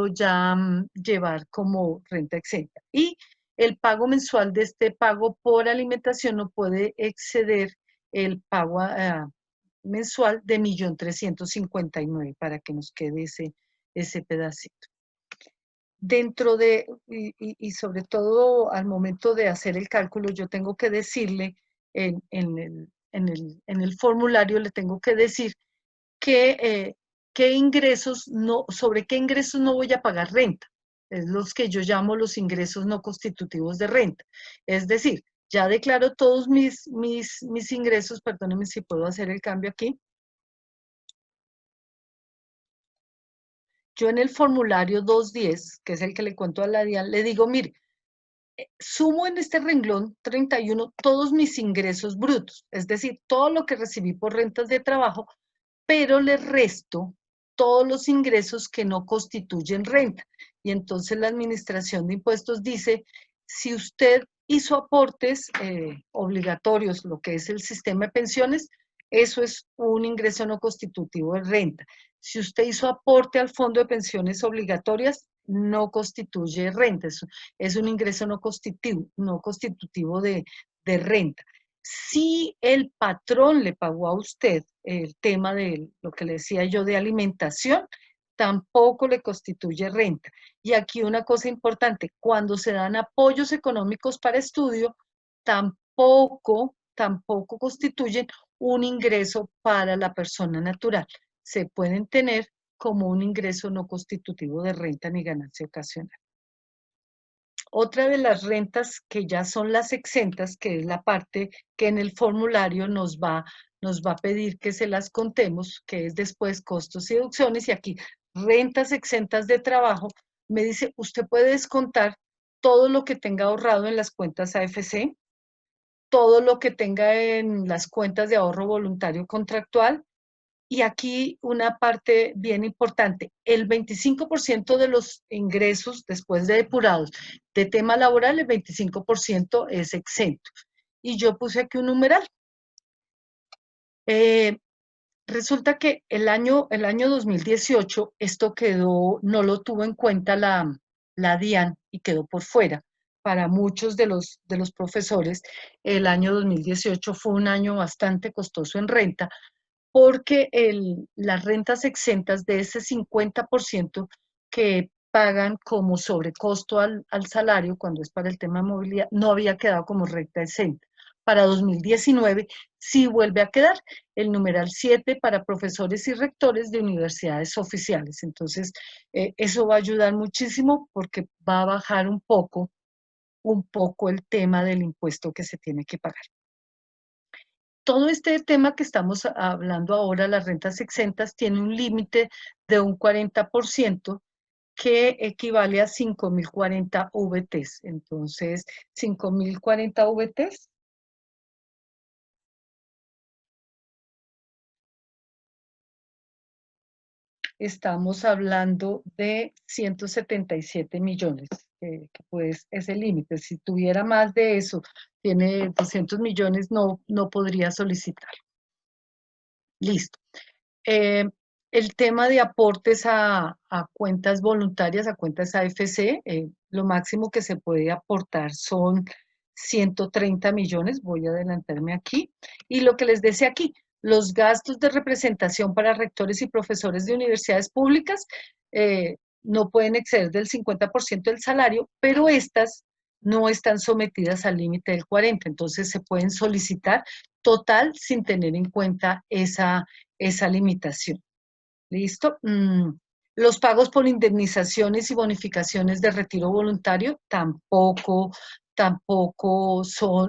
ya llevar como renta exenta. Y el pago mensual de este pago por alimentación no puede exceder el pago mensual de 1.359.000 para que nos quede ese pedacito. Dentro de, y sobre todo al momento de hacer el cálculo, yo tengo que decirle en el formulario, le tengo que decir qué ingresos no, sobre qué ingresos no voy a pagar renta. Es los que yo llamo los ingresos no constitutivos de renta. Es decir, ya declaro todos mis ingresos, perdónenme si puedo hacer el cambio aquí. Yo en el formulario 210, que es el que le cuento a la DIAN, le digo, mire, sumo en este renglón 31 todos mis ingresos brutos, es decir, todo lo que recibí por rentas de trabajo, pero le resto todos los ingresos que no constituyen renta. Y entonces la Administración de Impuestos dice, si usted hizo aportes obligatorios, lo que es el sistema de pensiones, Eso es un ingreso no constitutivo de renta. Si usted hizo aporte al fondo de pensiones obligatorias, no constituye renta, es un ingreso no constitutivo de renta. Si el patrón le pagó a usted el tema de lo que le decía yo de alimentación, tampoco le constituye renta. Y aquí una cosa importante, cuando se dan apoyos económicos para estudio, tampoco constituyen un ingreso para la persona natural. Se pueden tener como un ingreso no constitutivo de renta ni ganancia ocasional. Otra de las rentas que ya son las exentas, que es la parte que en el formulario nos va a pedir que se las contemos, que es después costos y deducciones, y aquí rentas exentas de trabajo, me dice, usted puede descontar todo lo que tenga ahorrado en las cuentas AFC, todo lo que tenga en las cuentas de ahorro voluntario contractual, y aquí una parte bien importante, el 25% de los ingresos después de depurados de tema laboral, el 25% es exento. Y yo puse aquí un numeral. Resulta que el año 2018 esto no lo tuvo en cuenta la DIAN y quedó por fuera. Para muchos de los profesores, el año 2018 fue un año bastante costoso en renta, porque las rentas exentas de ese 50% que pagan como sobrecosto al salario cuando es para el tema de movilidad, no había quedado como renta exenta. Para 2019 sí vuelve a quedar el numeral 7 para profesores y rectores de universidades oficiales. Entonces, eso va a ayudar muchísimo porque va a bajar un poco el tema del impuesto que se tiene que pagar. Todo este tema que estamos hablando ahora, las rentas exentas, tiene un límite de un 40% que equivale a 5.040 VTs. Entonces, 5.040 VTs. Estamos hablando de 177 millones, que pues es el límite. Si tuviera más de eso, tiene 200 millones, no podría solicitar. Listo. El tema de aportes a cuentas voluntarias, a cuentas AFC, lo máximo que se puede aportar son 130 millones, voy a adelantarme aquí, y lo que les decía aquí, los gastos de representación para rectores y profesores de universidades públicas no pueden exceder del 50% del salario, pero estas no están sometidas al límite del 40%, entonces se pueden solicitar total sin tener en cuenta esa limitación. ¿Listo? Los pagos por indemnizaciones y bonificaciones de retiro voluntario tampoco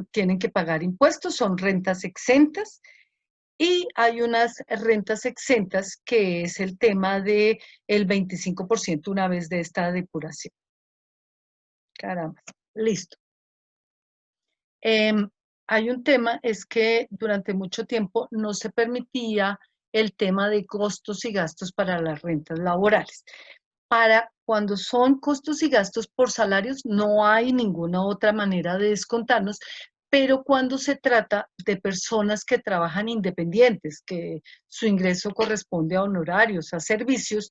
tienen que pagar impuestos, son rentas exentas. Y hay unas rentas exentas que es el tema del 25% una vez de esta depuración. Caramba, listo. Hay un tema, es que durante mucho tiempo no se permitía el tema de costos y gastos para las rentas laborales. Para cuando son costos y gastos por salarios, no hay ninguna otra manera de descontarnos, pero cuando se trata de personas que trabajan independientes, que su ingreso corresponde a honorarios, a servicios,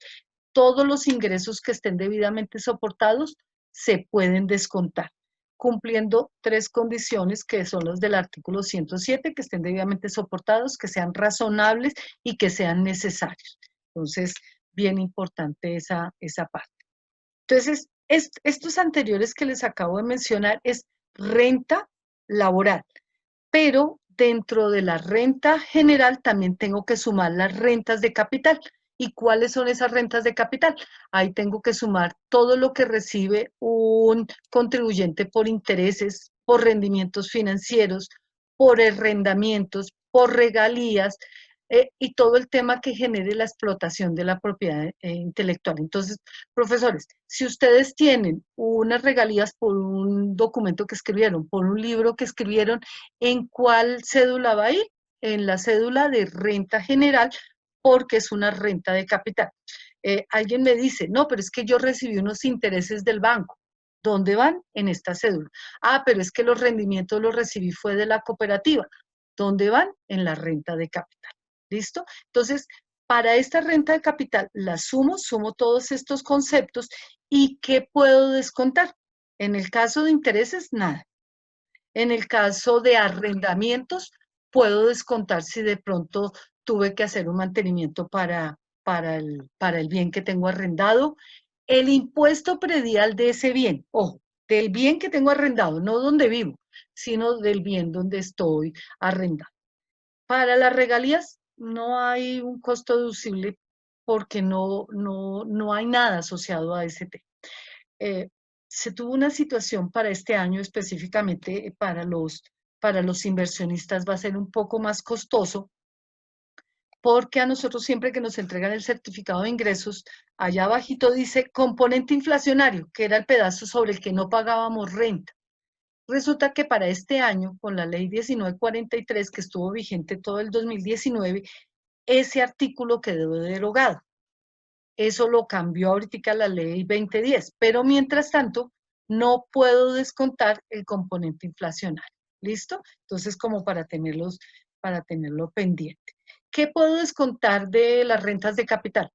todos los ingresos que estén debidamente soportados se pueden descontar, cumpliendo 3 condiciones que son los del artículo 107, que estén debidamente soportados, que sean razonables y que sean necesarios. Entonces, bien importante esa parte. Entonces, estos anteriores que les acabo de mencionar es renta laboral, pero dentro de la renta general también tengo que sumar las rentas de capital. ¿Y cuáles son esas rentas de capital? Ahí tengo que sumar todo lo que recibe un contribuyente por intereses, por rendimientos financieros, por arrendamientos, por regalías, y todo el tema que genere la explotación de la propiedad intelectual. Entonces, profesores, si ustedes tienen unas regalías por un documento que escribieron, por un libro que escribieron, ¿en cuál cédula va a ir? En la cédula de renta general, porque es una renta de capital. Alguien me dice, no, pero es que yo recibí unos intereses del banco. ¿Dónde van? En esta cédula. Ah, pero es que los rendimientos los recibí fue de la cooperativa. ¿Dónde van? En la renta de capital. ¿Listo? Entonces, para esta renta de capital la sumo todos estos conceptos y ¿qué puedo descontar? En el caso de intereses, nada. En el caso de arrendamientos, puedo descontar si de pronto tuve que hacer un mantenimiento para el bien que tengo arrendado. El impuesto predial de ese bien, ojo, del bien que tengo arrendado, no donde vivo, sino del bien donde estoy arrendado. Para las regalías no hay un costo deducible porque no hay nada asociado a ese tema. Eh, Se tuvo una situación para este año específicamente para los inversionistas va a ser un poco más costoso porque a nosotros siempre que nos entregan el certificado de ingresos, allá abajito dice componente inflacionario, que era el pedazo sobre el que no pagábamos renta. Resulta que para este año, con la ley 1943, que estuvo vigente todo el 2019, ese artículo quedó derogado. Eso lo cambió ahorita la ley 2010, pero mientras tanto no puedo descontar el componente inflacionario. ¿Listo? Entonces, como para tenerlo pendiente. ¿Qué puedo descontar de las rentas de capital?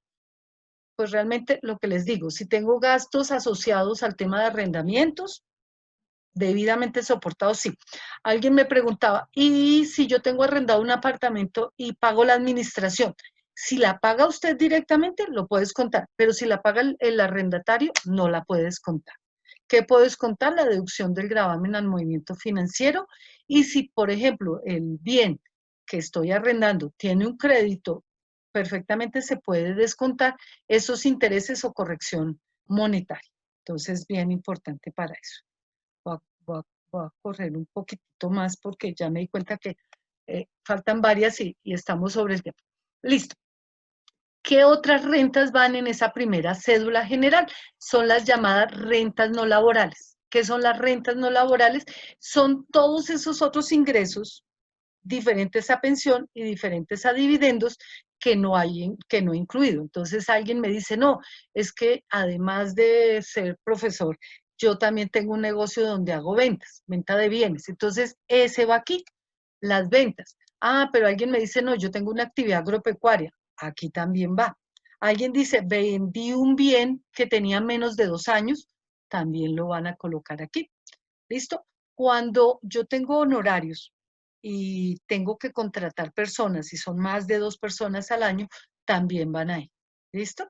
Pues realmente lo que les digo, si tengo gastos asociados al tema de arrendamientos, debidamente soportados, sí. Alguien me preguntaba, ¿y si yo tengo arrendado un apartamento y pago la administración? Si la paga usted directamente, lo puedes contar, pero si la paga el arrendatario, no la puedes contar. ¿Qué puedes contar? La deducción del gravamen al movimiento financiero. Y si, por ejemplo, el bien que estoy arrendando tiene un crédito, perfectamente se puede descontar esos intereses o corrección monetaria. Entonces, bien importante para eso. Voy a, voy a- voy a correr un poquitito más porque ya me di cuenta que faltan varias y estamos sobre el tiempo. Listo. ¿Qué otras rentas van en esa primera cédula general? Son las llamadas rentas no laborales. ¿Qué son las rentas no laborales? Son todos esos otros ingresos diferentes a pensión y diferentes a dividendos que no he incluido. Entonces alguien me dice, no, es que además de ser profesor, yo también tengo un negocio donde hago ventas, venta de bienes. Entonces ese va aquí, las ventas. Ah, pero alguien me dice, no, yo tengo una actividad agropecuaria, aquí también va. Alguien dice, vendí un bien que tenía menos de 2 años, también lo van a colocar aquí. ¿Listo? Cuando yo tengo honorarios y tengo que contratar personas, y son más de 2 personas al año, también van ahí. ¿Listo?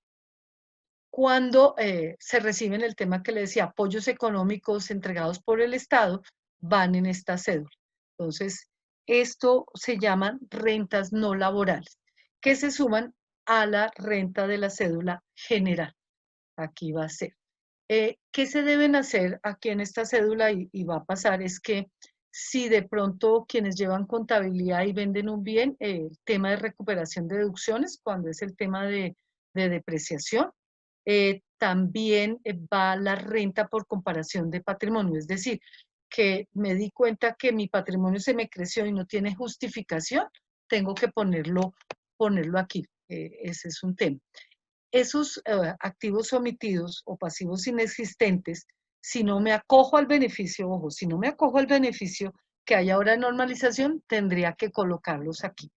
Cuando se reciben el tema que le decía, apoyos económicos entregados por el Estado, van en esta cédula. Entonces, esto se llaman rentas no laborales, que se suman a la renta de la cédula general. Aquí va a ser. ¿Qué se deben hacer aquí en esta cédula y va a pasar? Es que si de pronto quienes llevan contabilidad y venden un bien, el tema de recuperación de deducciones, cuando es el tema de depreciación, también va la renta por comparación de patrimonio, es decir, que me di cuenta que mi patrimonio se me creció y no tiene justificación, tengo que ponerlo aquí. Ese es un tema. Esos activos omitidos o pasivos inexistentes, si no me acojo al beneficio, ojo, si no me acojo al beneficio que hay ahora en normalización, tendría que colocarlos aquí.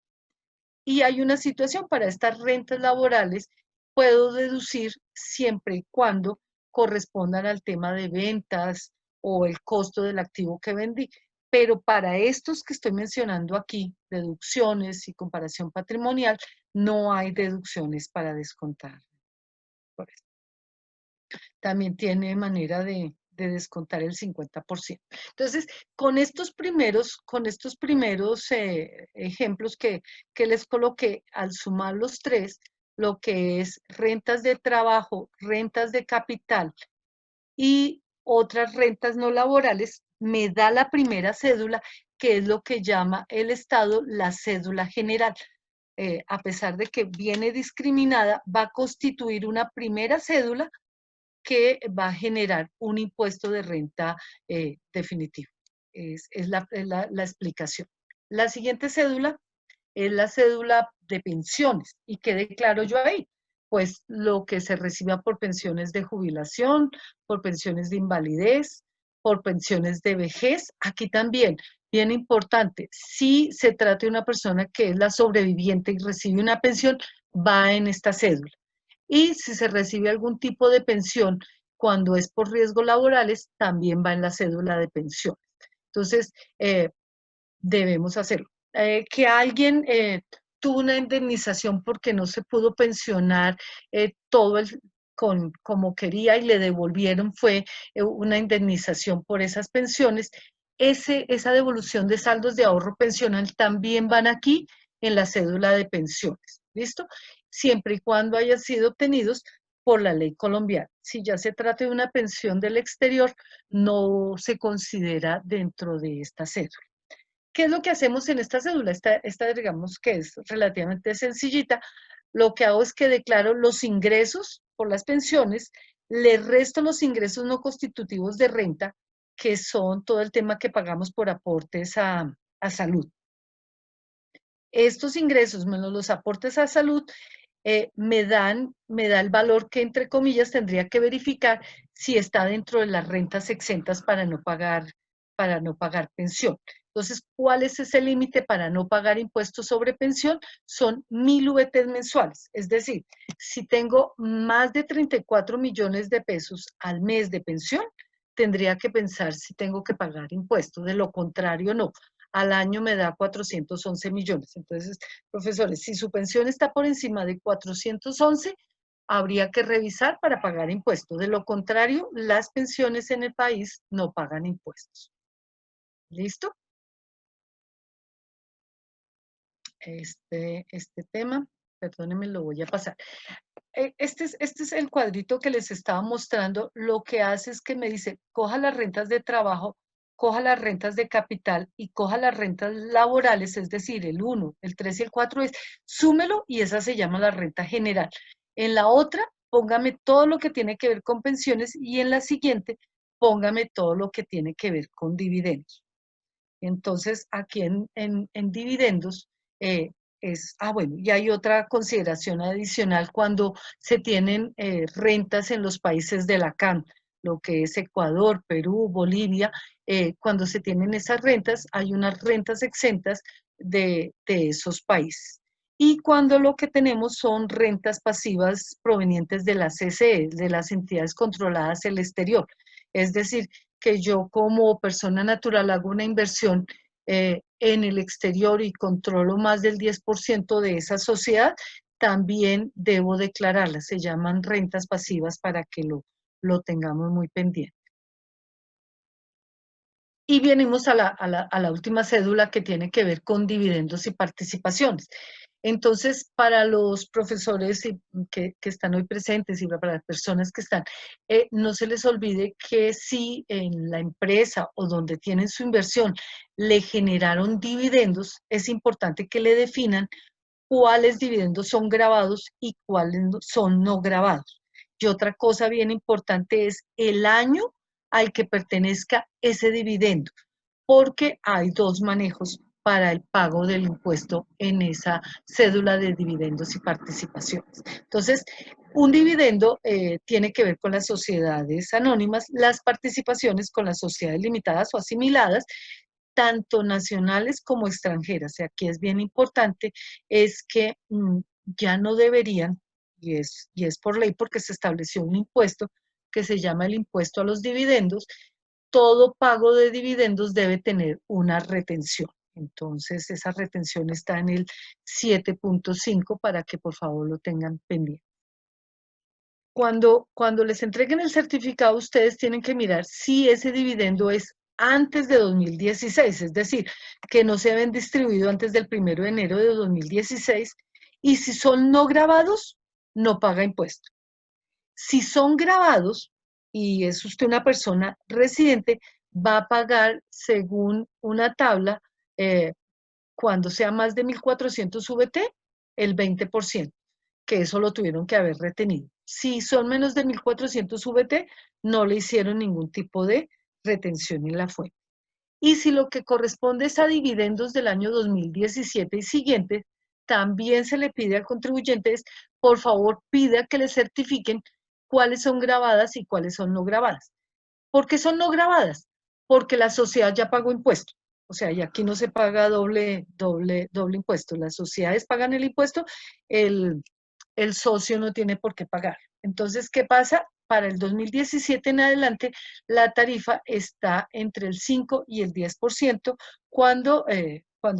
Y hay una situación para estas rentas laborales, puedo deducir siempre y cuando correspondan al tema de ventas o el costo del activo que vendí. Pero para estos que estoy mencionando aquí, deducciones y comparación patrimonial, no hay deducciones para descontar. También tiene manera de descontar el 50%. Entonces, con estos primeros ejemplos que les coloqué, al sumar los tres, lo que es rentas de trabajo, rentas de capital y otras rentas no laborales, me da la primera cédula, que es lo que llama el Estado la cédula general. A pesar de que viene discriminada, va a constituir una primera cédula que va a generar un impuesto de renta definitivo. Es la explicación. La siguiente cédula es la cédula de pensiones. ¿Y qué declaro yo ahí? Pues lo que se reciba por pensiones de jubilación, por pensiones de invalidez, por pensiones de vejez. Aquí también bien importante, si se trata de una persona que es la sobreviviente y recibe una pensión, va en esta cédula. Y si se recibe algún tipo de pensión cuando es por riesgos laborales, también va en la cédula de pensión. Entonces, debemos hacerlo. Que alguien tuvo una indemnización porque no se pudo pensionar todo como quería y le devolvieron fue una indemnización por esas pensiones. Esa devolución de saldos de ahorro pensional también van aquí en la cédula de pensiones. ¿Listo? Siempre y cuando hayan sido obtenidos por la ley colombiana. Si ya se trata de una pensión del exterior, no se considera dentro de esta cédula. ¿Qué es lo que hacemos en esta cédula? Esta digamos que es relativamente sencillita. Lo que hago es que declaro los ingresos por las pensiones, le resto los ingresos no constitutivos de renta, que son todo el tema que pagamos por aportes a salud. Estos ingresos menos los aportes a salud me da el valor que, entre comillas, tendría que verificar si está dentro de las rentas exentas para no pagar pensión. Entonces, ¿cuál es ese límite para no pagar impuestos sobre pensión? Son 1.000 VTs mensuales. Es decir, si tengo más de 34 millones de pesos al mes de pensión, tendría que pensar si tengo que pagar impuestos. De lo contrario, no. Al año me da 411 millones. Entonces, profesores, si su pensión está por encima de 411, habría que revisar para pagar impuestos. De lo contrario, las pensiones en el país no pagan impuestos. ¿Listo? Este tema, perdónenme, lo voy a pasar. Este es el cuadrito que les estaba mostrando. Lo que hace es que me dice, coja las rentas de trabajo, coja las rentas de capital y coja las rentas laborales, es decir, el 1, el 3 y el 4 es, súmelo y esa se llama la renta general. En la otra, póngame todo lo que tiene que ver con pensiones y en la siguiente, póngame todo lo que tiene que ver con dividendos. Entonces, aquí en dividendos bueno, y hay otra consideración adicional cuando se tienen rentas en los países de la CAN, lo que es Ecuador, Perú, Bolivia, cuando se tienen esas rentas, hay unas rentas exentas de esos países. Y cuando lo que tenemos son rentas pasivas provenientes de las CCE, de las entidades controladas del exterior. Es decir, que yo como persona natural hago una inversión en el exterior y controlo más del 10% de esa sociedad, también debo declararlas. Se llaman rentas pasivas para que lo tengamos muy pendiente. Y venimos a la última cédula que tiene que ver con dividendos y participaciones. Entonces, para los profesores que están hoy presentes y para las personas que están, no se les olvide que si en la empresa o donde tienen su inversión le generaron dividendos, es importante que le definan cuáles dividendos son grabados y cuáles son no grabados. Y otra cosa bien importante es el año al que pertenezca ese dividendo, porque hay dos manejos para el pago del impuesto en esa cédula de dividendos y participaciones. Entonces, un dividendo tiene que ver con las sociedades anónimas, las participaciones con las sociedades limitadas o asimiladas, tanto nacionales como extranjeras. Y aquí es bien importante, es que ya no deberían, y es por ley porque se estableció un impuesto que se llama el impuesto a los dividendos, todo pago de dividendos debe tener una retención. Entonces, esa retención está en el 7.5 para que por favor lo tengan pendiente. Cuando les entreguen el certificado, ustedes tienen que mirar si ese dividendo es antes de 2016, es decir, que no se habían distribuido antes del 1 de enero de 2016, y si son no grabados, no paga impuesto. Si son grabados y es usted una persona residente, va a pagar según una tabla, cuando sea más de 1.400 VT, el 20%, que eso lo tuvieron que haber retenido. Si son menos de 1.400 VT, no le hicieron ningún tipo de retención en la fuente. Y si lo que corresponde es a dividendos del año 2017 y siguiente, también se le pide al contribuyente, por favor, pida que le certifiquen cuáles son grabadas y cuáles son no grabadas. ¿Por qué son no grabadas? Porque la sociedad ya pagó impuestos. O sea, y aquí no se paga doble impuesto. Las sociedades pagan el impuesto, el, el socio no tiene por qué pagar. Entonces, ¿qué pasa? Para el 2017 en adelante, la tarifa está entre el 5 y el 10% cuando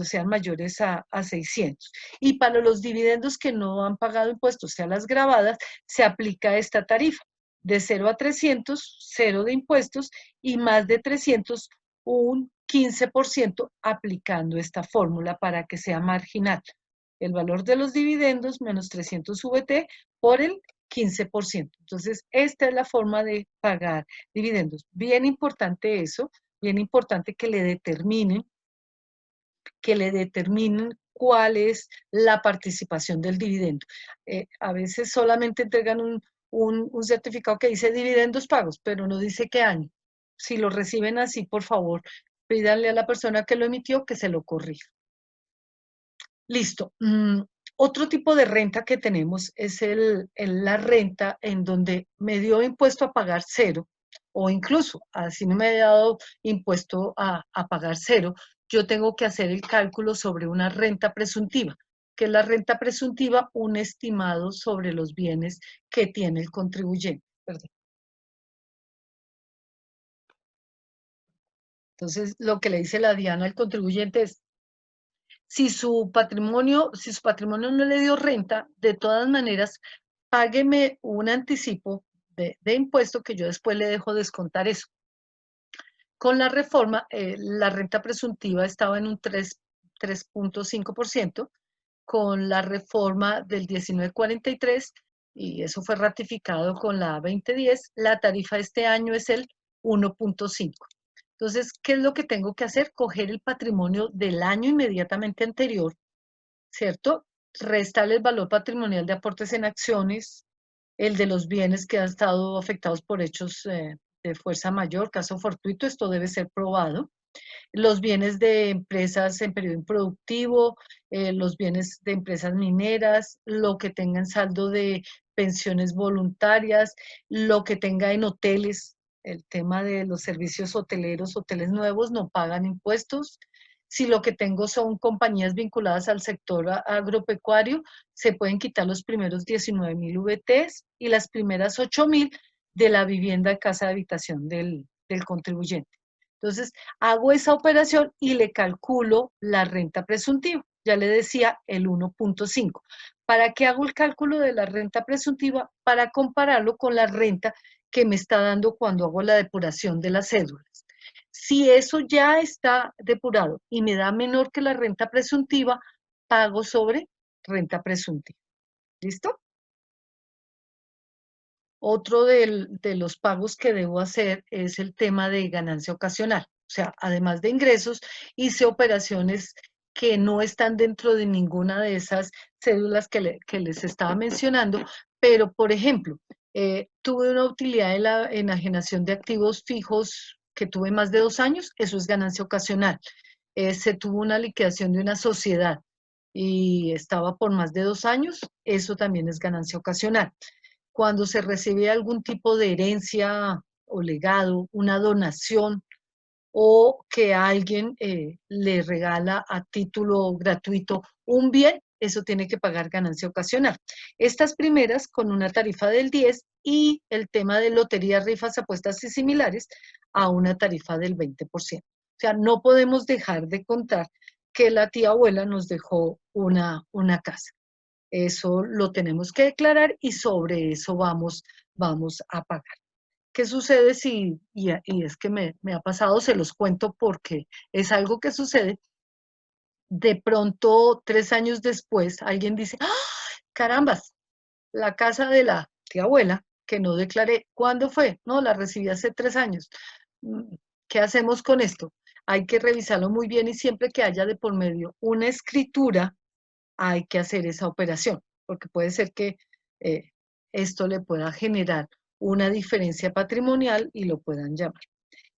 sean mayores a 600. Y para los dividendos que no han pagado impuestos, o sea, las grabadas, se aplica esta tarifa de 0 a 300, cero de impuestos, y más de 300, un 15% aplicando esta fórmula para que sea marginal. El valor de los dividendos menos 300 VT por el 15%. Entonces, esta es la forma de pagar dividendos. Bien importante eso, bien importante que le determinen cuál es la participación del dividendo. A veces solamente entregan un certificado que dice dividendos pagos, pero no dice qué año. Si lo reciben así, por favor, pídanle a la persona que lo emitió que se lo corrija. Listo. Otro tipo de renta que tenemos es la renta en donde me dio impuesto a pagar cero, o incluso, así no me he dado impuesto a pagar cero, yo tengo que hacer el cálculo sobre una renta presuntiva, que es la renta presuntiva, un estimado sobre los bienes que tiene el contribuyente. Perdón. Entonces, lo que le dice la Diana al contribuyente es, si su patrimonio no le dio renta, de todas maneras, págueme un anticipo de impuesto que yo después le dejo descontar eso. Con la reforma, la renta presuntiva estaba en un 3.5%, con la reforma del 1943, y eso fue ratificado con la 2010, la tarifa este año es el 1.5. Entonces, ¿qué es lo que tengo que hacer? Coger el patrimonio del año inmediatamente anterior, ¿cierto? Restarle el valor patrimonial de aportes en acciones, el de los bienes que han estado afectados por hechos de fuerza mayor, caso fortuito, esto debe ser probado, los bienes de empresas en periodo improductivo, los bienes de empresas mineras, lo que tenga en saldo de pensiones voluntarias, lo que tenga en hoteles, el tema de los servicios hoteleros, hoteles nuevos no pagan impuestos. Si lo que tengo son compañías vinculadas al sector agropecuario, se pueden quitar los primeros 19.000 VTs y las primeras 8.000 de la vivienda de casa de habitación del contribuyente. Entonces, hago esa operación y le calculo la renta presuntiva. Ya le decía el 1.5. ¿Para qué hago el cálculo de la renta presuntiva? Para compararlo con la renta que me está dando cuando hago la depuración de las cédulas. Si eso ya está depurado y me da menor que la renta presuntiva, pago sobre renta presuntiva. ¿Listo? Otro de los pagos que debo hacer es el tema de ganancia ocasional. O sea, además de ingresos, hice operaciones que no están dentro de ninguna de esas cédulas que les estaba mencionando, pero por ejemplo, tuve una utilidad en la enajenación de activos fijos que tuve más de 2 años, eso es ganancia ocasional. Se tuvo una liquidación de una sociedad y estaba por más de 2 años, eso también es ganancia ocasional. Cuando se recibe algún tipo de herencia o legado, una donación, o que alguien le regala a título gratuito un bien, eso tiene que pagar ganancia ocasional. Estas primeras con una tarifa del 10 y el tema de loterías, rifas, apuestas y similares a una tarifa del 20%. O sea, no podemos dejar de contar que la tía abuela nos dejó una casa. Eso lo tenemos que declarar y sobre eso vamos a pagar. ¿Qué sucede y es que me ha pasado, se los cuento porque es algo que sucede, de pronto 3 años después alguien dice, ¡ah, carambas! La casa de la tía abuela que no declaré, ¿cuándo fue? No, la recibí hace 3 años. ¿Qué hacemos con esto? Hay que revisarlo muy bien y siempre que haya de por medio una escritura, hay que hacer esa operación, porque puede ser que eh, esto le pueda generar una diferencia patrimonial y lo puedan llamar.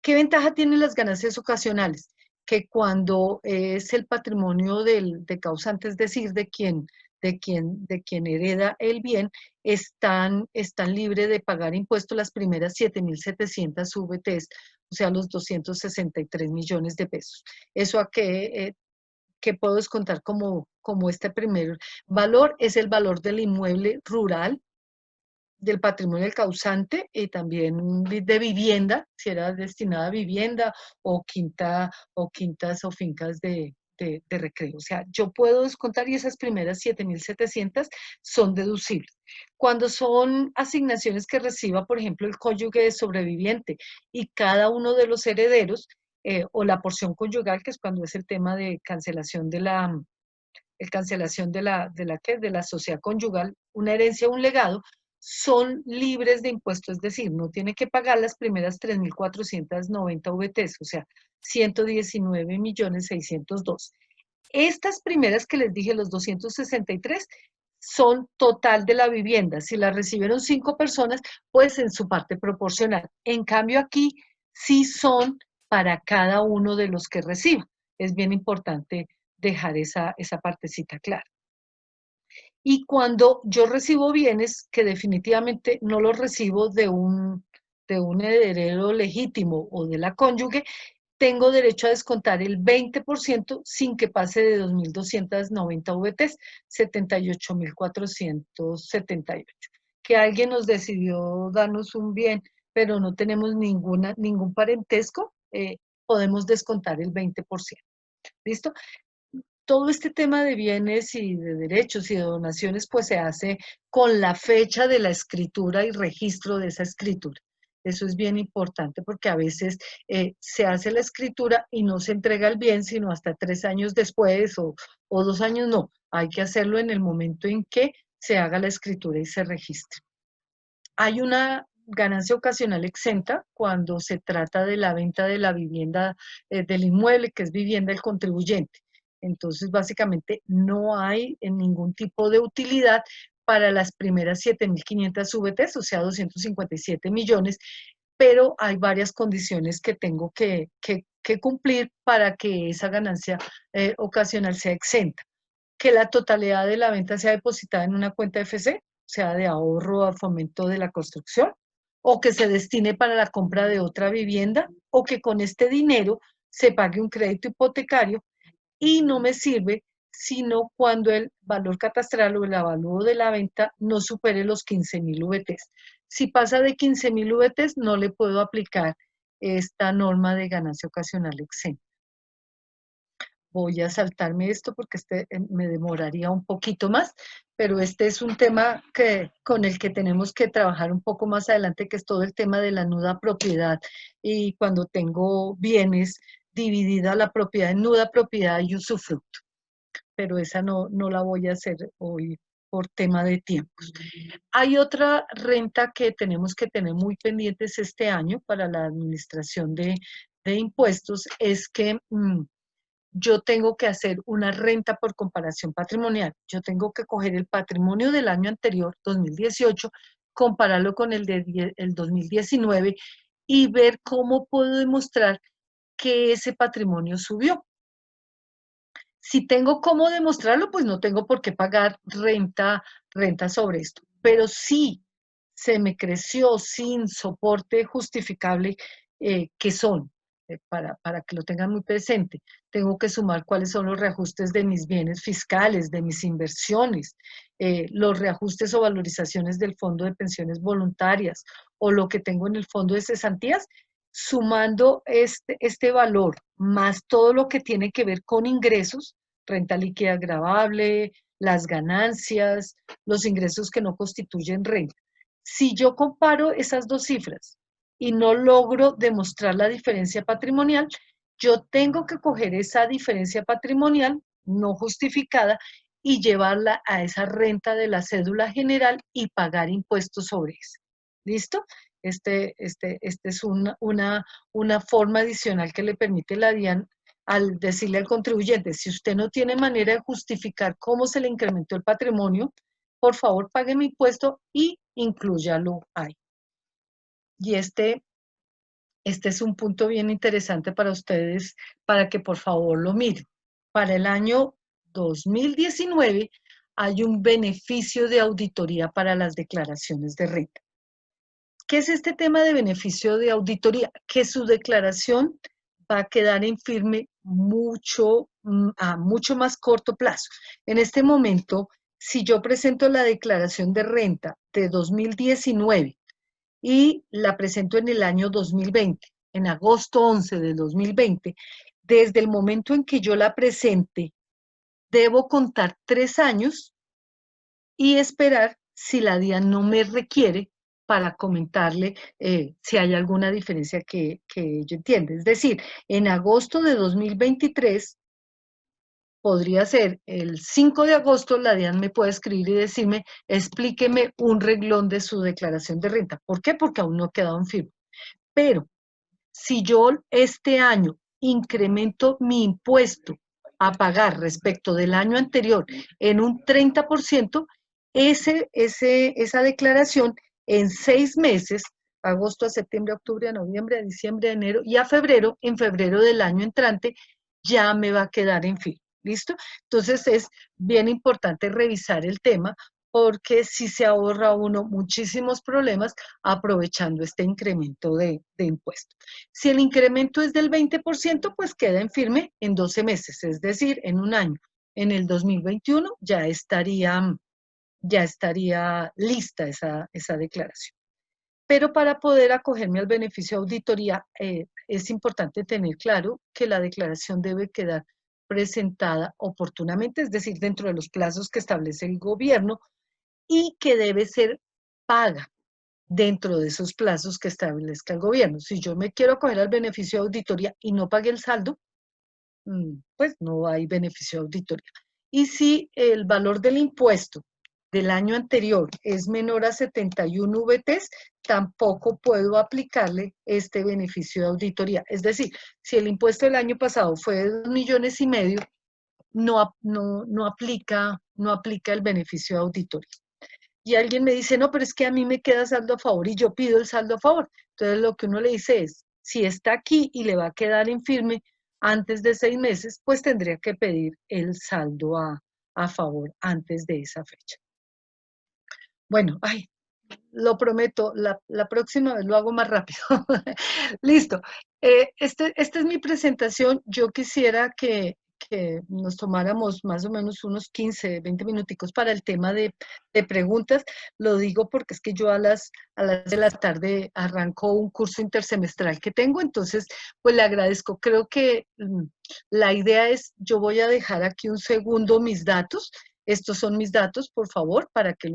¿Qué ventaja tienen las ganancias ocasionales? Que cuando es el patrimonio de causante, es decir, de quien hereda el bien, están libres de pagar impuestos las primeras 7.700 VTs, o sea, los 263 millones de pesos. ¿Eso a qué puedo descontar como este primer valor? Es el valor del inmueble rural, del patrimonio del causante y también de vivienda, si era destinada a vivienda o quintas o fincas de recreo. O sea, yo puedo descontar y esas primeras 7.700 son deducibles. Cuando son asignaciones que reciba, por ejemplo, el cónyuge de sobreviviente y cada uno de los herederos, o la porción conyugal, que es cuando es el tema de cancelación de la sociedad conyugal, una herencia o un legado, son libres de impuestos, es decir, no tiene que pagar las primeras 3.490 VTs, o sea, 119.602.000. Estas primeras que les dije, los 263, son total de la vivienda. Si la recibieron 5 personas, pues en su parte proporcional. En cambio, aquí sí son para cada uno de los que reciba. Es bien importante dejar esa partecita clara. Y cuando yo recibo bienes, que definitivamente no los recibo de un heredero legítimo o de la cónyuge, tengo derecho a descontar el 20% sin que pase de 2.290 VTs, 78.478. Que alguien nos decidió darnos un bien, pero no tenemos ningún parentesco, podemos descontar el 20%. ¿Listo? Todo este tema de bienes y de derechos y de donaciones, pues se hace con la fecha de la escritura y registro de esa escritura. Eso es bien importante porque a veces se hace la escritura y no se entrega el bien, sino hasta 3 años después o 2 años, no. Hay que hacerlo en el momento en que se haga la escritura y se registre. Hay una ganancia ocasional exenta cuando se trata de la venta de la vivienda, del inmueble, que es vivienda del contribuyente. Entonces, básicamente, no hay ningún tipo de utilidad para las primeras 7.500 VTs, o sea, 257 millones, pero hay varias condiciones que tengo que cumplir para que esa ganancia ocasional sea exenta. Que la totalidad de la venta sea depositada en una cuenta FC, sea de ahorro a fomento de la construcción, o que se destine para la compra de otra vivienda, o que con este dinero se pague un crédito hipotecario, y no me sirve sino cuando el valor catastral o el avalúo de la venta no supere los 15.000 VTs. Si pasa de 15.000 VTs, no le puedo aplicar esta norma de ganancia ocasional exenta. Voy a saltarme esto porque me demoraría un poquito más, pero este es un tema con el que tenemos que trabajar un poco más adelante, que es todo el tema de la nuda propiedad, y cuando tengo bienes, dividida la propiedad en nuda propiedad y usufructo, pero esa no la voy a hacer hoy por tema de tiempos. Hay otra renta que tenemos que tener muy pendientes este año para la administración de impuestos, es que yo tengo que hacer una renta por comparación patrimonial. Yo tengo que coger el patrimonio del año anterior, 2018, compararlo con el 2019 y ver cómo puedo demostrar que ese patrimonio subió. Si tengo cómo demostrarlo, pues no tengo por qué pagar renta sobre esto. Pero si se me creció sin soporte justificable, ¿qué son? Para que lo tengan muy presente. Tengo que sumar cuáles son los reajustes de mis bienes fiscales, de mis inversiones, los reajustes o valorizaciones del fondo de pensiones voluntarias o lo que tengo en el fondo de cesantías, sumando este valor más todo lo que tiene que ver con ingresos, renta líquida gravable, las ganancias, los ingresos que no constituyen renta. Si yo comparo esas dos cifras y no logro demostrar la diferencia patrimonial, yo tengo que coger esa diferencia patrimonial no justificada y llevarla a esa renta de la cédula general y pagar impuestos sobre eso. ¿Listo? Es una forma adicional que le permite la DIAN al decirle al contribuyente: si usted no tiene manera de justificar cómo se le incrementó el patrimonio, por favor pague mi impuesto y inclúyalo ahí. Y este es un punto bien interesante para ustedes, para que por favor lo miren. Para el año 2019 hay un beneficio de auditoría para las declaraciones de renta. ¿Qué es este tema de beneficio de auditoría? Que su declaración va a quedar en firme a mucho más corto plazo. En este momento, si yo presento la declaración de renta de 2019 y la presento en el año 2020, en agosto 11 de 2020, desde el momento en que yo la presente, debo contar 3 años y esperar si la DIAN no me requiere para comentarle si hay alguna diferencia que yo entienda. Es decir, en agosto de 2023, podría ser el 5 de agosto, la DIAN me puede escribir y decirme, explíqueme un renglón de su declaración de renta. ¿Por qué? Porque aún no ha quedado en firme. Pero si yo este año incremento mi impuesto a pagar respecto del año anterior en un 30%, esa declaración en 6 meses, agosto a septiembre, a octubre, a noviembre, a diciembre, a enero y a febrero, en febrero del año entrante, ya me va a quedar en fin. ¿Listo? Entonces es bien importante revisar el tema porque si se ahorra uno muchísimos problemas aprovechando este incremento de impuestos. Si el incremento es del 20%, pues queda en firme en 12 meses, es decir, en un año. En el 2021 ya estaría lista esa declaración. Pero para poder acogerme al beneficio de auditoría, es importante tener claro que la declaración debe quedar presentada oportunamente, es decir, dentro de los plazos que establece el gobierno y que debe ser paga dentro de esos plazos que establezca el gobierno. Si yo me quiero acoger al beneficio de auditoría y no pagué el saldo, pues no hay beneficio de auditoría. Y si el valor del impuesto del año anterior es menor a 71 VTs, tampoco puedo aplicarle este beneficio de auditoría. Es decir, si el impuesto del año pasado fue de 2,5 millones, no aplica el beneficio de auditoría. Y alguien me dice, no, pero es que a mí me queda saldo a favor y yo pido el saldo a favor. Entonces lo que uno le dice es, si está aquí y le va a quedar en firme antes de 6 meses, pues tendría que pedir el saldo a favor antes de esa fecha. Bueno, ay, lo prometo, la próxima vez lo hago más rápido. Listo. Esta es mi presentación. Yo quisiera que nos tomáramos más o menos unos 15, 20 minuticos para el tema de preguntas. Lo digo porque es que yo a las de la tarde arranco un curso intersemestral que tengo, entonces pues le agradezco. Creo que la idea es, yo voy a dejar aquí un segundo mis datos. Estos son mis datos, por favor, para que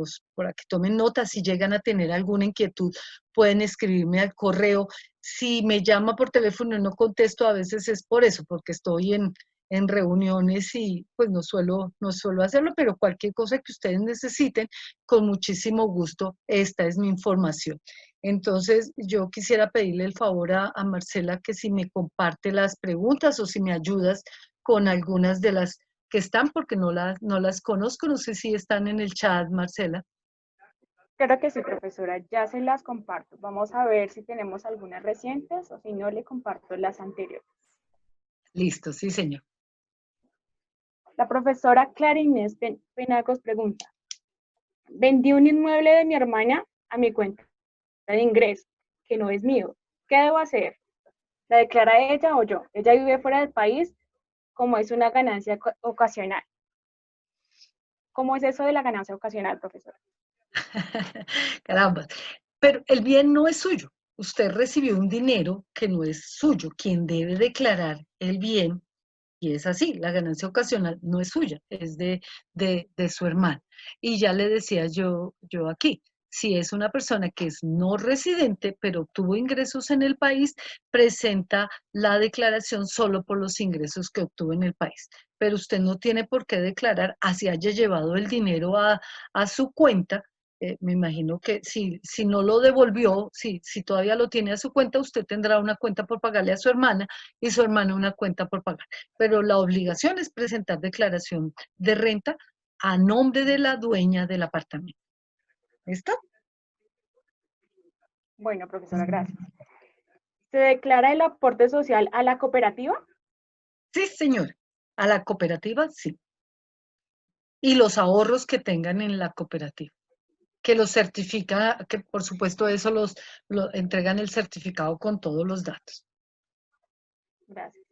tomen nota. Si llegan a tener alguna inquietud, pueden escribirme al correo. Si me llama por teléfono y no contesto, a veces es por eso, porque estoy en reuniones y pues no suelo hacerlo, pero cualquier cosa que ustedes necesiten, con muchísimo gusto, esta es mi información. Entonces, yo quisiera pedirle el favor a Marcela que si me comparte las preguntas o si me ayudas con algunas de las que están, porque no las conozco, no sé si están en el chat, Marcela. Claro que sí, profesora, ya se las comparto. Vamos a ver si tenemos algunas recientes o si no, le comparto las anteriores. Listo, sí, señor. La profesora Clara Inés Penagos pregunta, vendí un inmueble de mi hermana a mi cuenta de ingreso, que no es mío. ¿Qué debo hacer? ¿La declara ella o yo? Ella vive fuera del país, como es una ganancia ocasional. ¿Cómo es eso de la ganancia ocasional, profesora? Caramba. Pero el bien no es suyo. Usted recibió un dinero que no es suyo. Quien debe declarar el bien, y es así, la ganancia ocasional no es suya, es de su hermano. Y ya le decía yo aquí, si es una persona que es no residente, pero tuvo ingresos en el país, presenta la declaración solo por los ingresos que obtuvo en el país. Pero usted no tiene por qué declarar así haya llevado el dinero a su cuenta. Me imagino que si no lo devolvió, si todavía lo tiene a su cuenta, usted tendrá una cuenta por pagarle a su hermana y su hermana una cuenta por pagar. Pero la obligación es presentar declaración de renta a nombre de la dueña del apartamento. ¿Listo? Bueno, profesora, gracias. ¿Se declara el aporte social a la cooperativa? Sí, señor. A la cooperativa, sí. y los ahorros que tengan en la cooperativa, que los certifica, que por supuesto eso lo entregan el certificado con todos los datos. Gracias.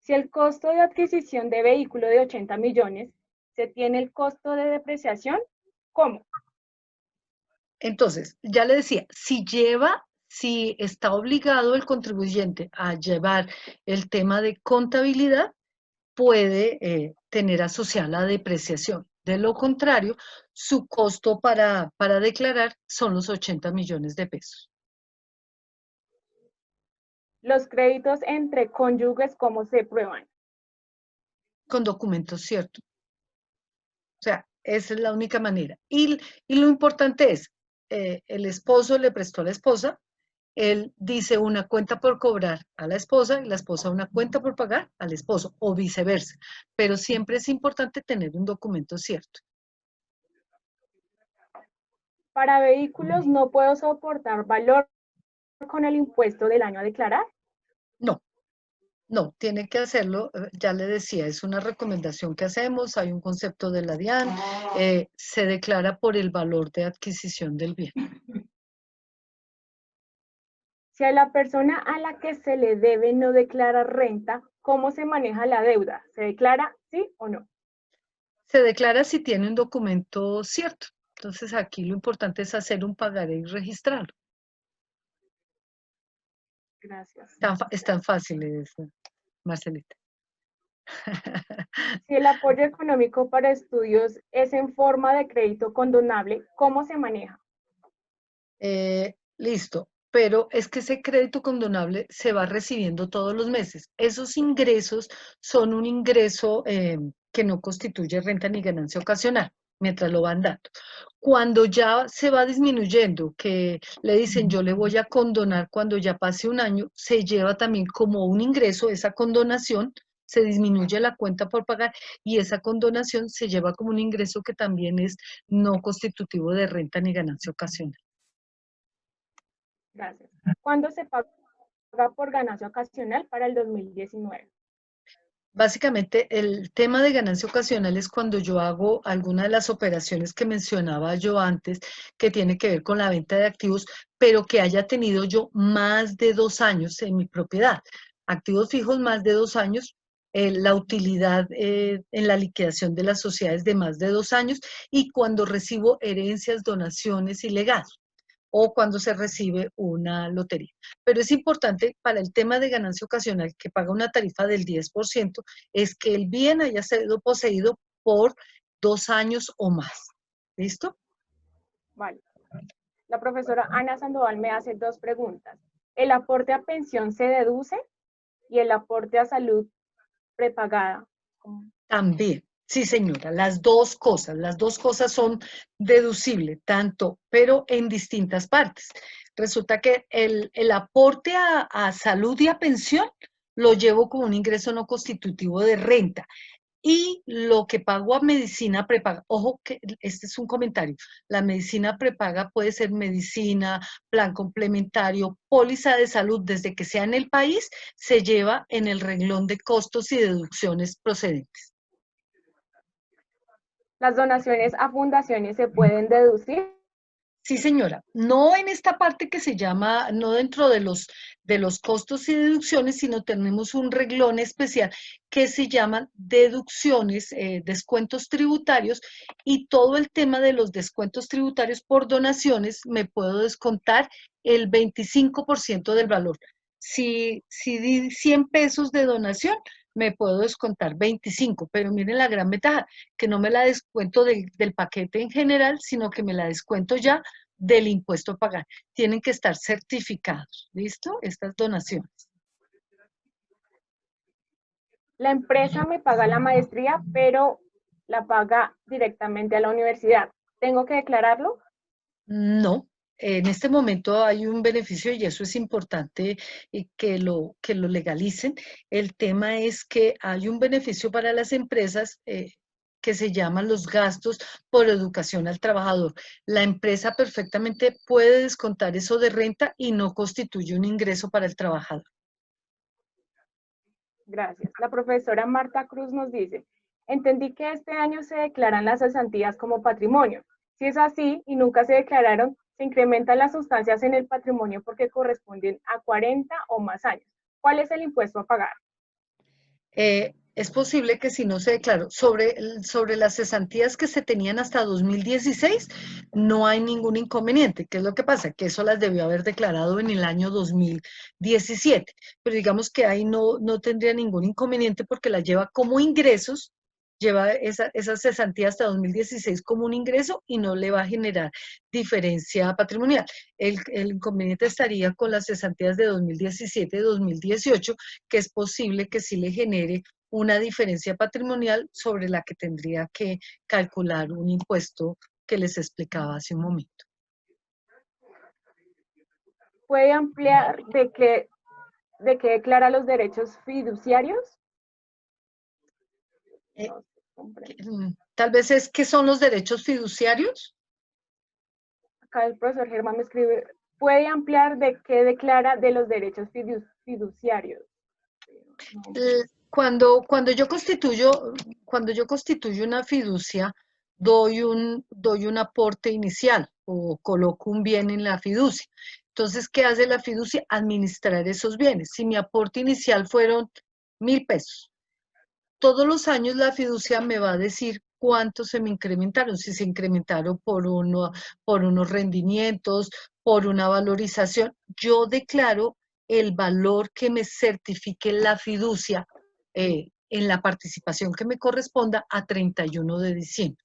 Si el costo de adquisición de vehículo de 80 millones, ¿se tiene el costo de depreciación? ¿Cómo? Entonces, ya le decía, si está obligado el contribuyente a llevar el tema de contabilidad, puede tener asociada la depreciación. De lo contrario, su costo para declarar son los 80 millones de pesos. Los créditos entre cónyuges, ¿cómo se prueban? Con documentos ciertos. O sea, esa es la única manera. Y lo importante es, el esposo le prestó a la esposa, él dice una cuenta por cobrar a la esposa y la esposa una cuenta por pagar al esposo, o viceversa. Pero siempre es importante tener un documento cierto. Para vehículos no puedo soportar valor con el impuesto del año a declarar. No, no, tiene que hacerlo, ya le decía, es una recomendación que hacemos, hay un concepto de la DIAN, se declara por el valor de adquisición del bien. Si a la persona a la que se le debe no declara renta, ¿cómo se maneja la deuda? ¿Se declara sí o no? Se declara si tiene un documento cierto. Entonces aquí lo importante es hacer un pagaré y registrarlo. Gracias. Es tan fácil, Marcelita. Si el apoyo económico para estudios es en forma de crédito condonable, ¿cómo se maneja? Listo, pero es que ese crédito condonable se va recibiendo todos los meses. Esos ingresos son un ingreso que no constituye renta ni ganancia ocasional, mientras lo van dando. Cuando ya se va disminuyendo, que le dicen yo le voy a condonar cuando ya pase un año, se lleva también como un ingreso esa condonación, se disminuye la cuenta por pagar y esa condonación se lleva como un ingreso que también es no constitutivo de renta ni ganancia ocasional. Gracias. ¿Cuándo se paga por ganancia ocasional para el 2019? Básicamente, el tema de ganancia ocasional es cuando yo hago alguna de las operaciones que mencionaba yo antes, que tiene que ver con la venta de activos, pero que haya tenido yo más de 2 años en mi propiedad. Activos fijos más de 2 años, la utilidad en la liquidación de las sociedades de más de 2 años y cuando recibo herencias, donaciones y legados o cuando se recibe una lotería. Pero es importante para el tema de ganancia ocasional que paga una tarifa del 10%, es que el bien haya sido poseído por 2 años o más. ¿Listo? Vale. La profesora Ana Sandoval me hace dos preguntas. ¿El aporte a pensión se deduce y el aporte a salud prepagada? También. Sí, señora, las dos cosas son deducibles, tanto, pero en distintas partes. Resulta que el aporte a salud y a pensión lo llevo como un ingreso no constitutivo de renta. Y lo que pago a medicina prepaga, ojo que este es un comentario, la medicina prepaga puede ser medicina, plan complementario, póliza de salud, desde que sea en el país, se lleva en el renglón de costos y deducciones procedentes. ¿Las donaciones a fundaciones se pueden deducir? Sí, señora, no en esta parte que se llama, no dentro de los costos y deducciones, sino tenemos un reglón especial que se llaman deducciones, descuentos tributarios, y todo el tema de los descuentos tributarios por donaciones me puedo descontar el 25% del valor. Si di 100 pesos de donación, me puedo descontar 25, pero miren la gran ventaja, que no me la descuento del paquete en general, sino que me la descuento ya del impuesto a pagar. Tienen que estar certificados, ¿listo? Estas donaciones. La empresa me paga la maestría, pero la paga directamente a la universidad. ¿Tengo que declararlo? No, en este momento hay un beneficio y eso es importante que lo legalicen. El tema es que hay un beneficio para las empresas que se llaman los gastos por educación al trabajador. La empresa perfectamente puede descontar eso de renta y no constituye un ingreso para el trabajador. Gracias. La profesora Marta Cruz nos dice, Entendí que este año se declaran las cesantías como patrimonio. Si es así y nunca se declararon, se incrementan las sustancias en el patrimonio porque corresponden a 40 o más años. ¿Cuál es el impuesto a pagar? Es posible que si no se declaró sobre las cesantías que se tenían hasta 2016, no hay ningún inconveniente. ¿Qué es lo que pasa? Que eso las debió haber declarado en el año 2017, pero digamos que ahí no tendría ningún inconveniente porque la lleva como ingresos, lleva esa cesantía hasta 2016 como un ingreso y no le va a generar diferencia patrimonial. El inconveniente estaría con las cesantías de 2017 y 2018, que es posible que sí le genere una diferencia patrimonial sobre la que tendría que calcular un impuesto que les explicaba hace un momento. ¿Puede ampliar de qué declara los derechos fiduciarios? Eh, No sé, comprendo. Tal vez es ¿qué son los derechos fiduciarios? Acá el profesor Germán me escribe, ¿puede ampliar de qué declara de los derechos fiduciarios? No, Cuando yo constituyo una fiducia, doy un aporte inicial o coloco un bien en la fiducia. Entonces, ¿qué hace la fiducia? Administrar esos bienes. Si mi aporte inicial fueron 1.000 pesos, todos los años la fiducia me va a decir cuánto se me incrementaron, si se incrementaron por unos rendimientos, por una valorización. Yo declaro el valor que me certifique la fiducia en la participación que me corresponda a 31 de diciembre.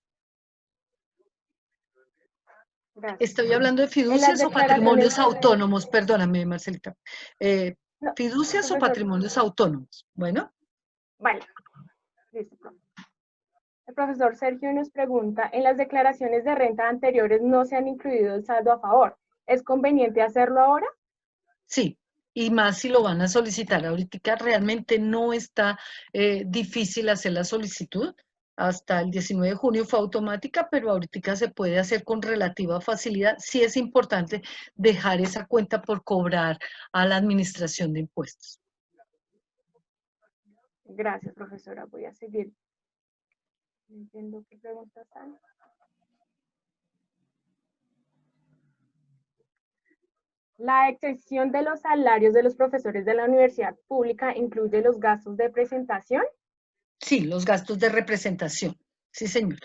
gracias. Estoy hablando de En las fiducias o declaraciones patrimonios de renta. autónomos, perdóname, Marcelita. No, Fiducias o profesor, patrimonios autónomos. Bueno. vale, listo. El profesor Sergio nos pregunta, en las declaraciones de renta anteriores no se han incluido el saldo a favor. ¿Es conveniente hacerlo ahora? Sí, y más si lo van a solicitar. Ahorita realmente no está difícil hacer la solicitud. Hasta el 19 de junio fue automática, pero ahorita se puede hacer con relativa facilidad. Sí es importante dejar esa cuenta por cobrar a la administración de impuestos. Gracias, profesora. Voy a seguir. No entiendo qué preguntas hay. La excepción de los salarios de los profesores de la universidad pública incluye los gastos de presentación. Sí, los gastos de representación. Sí, señor.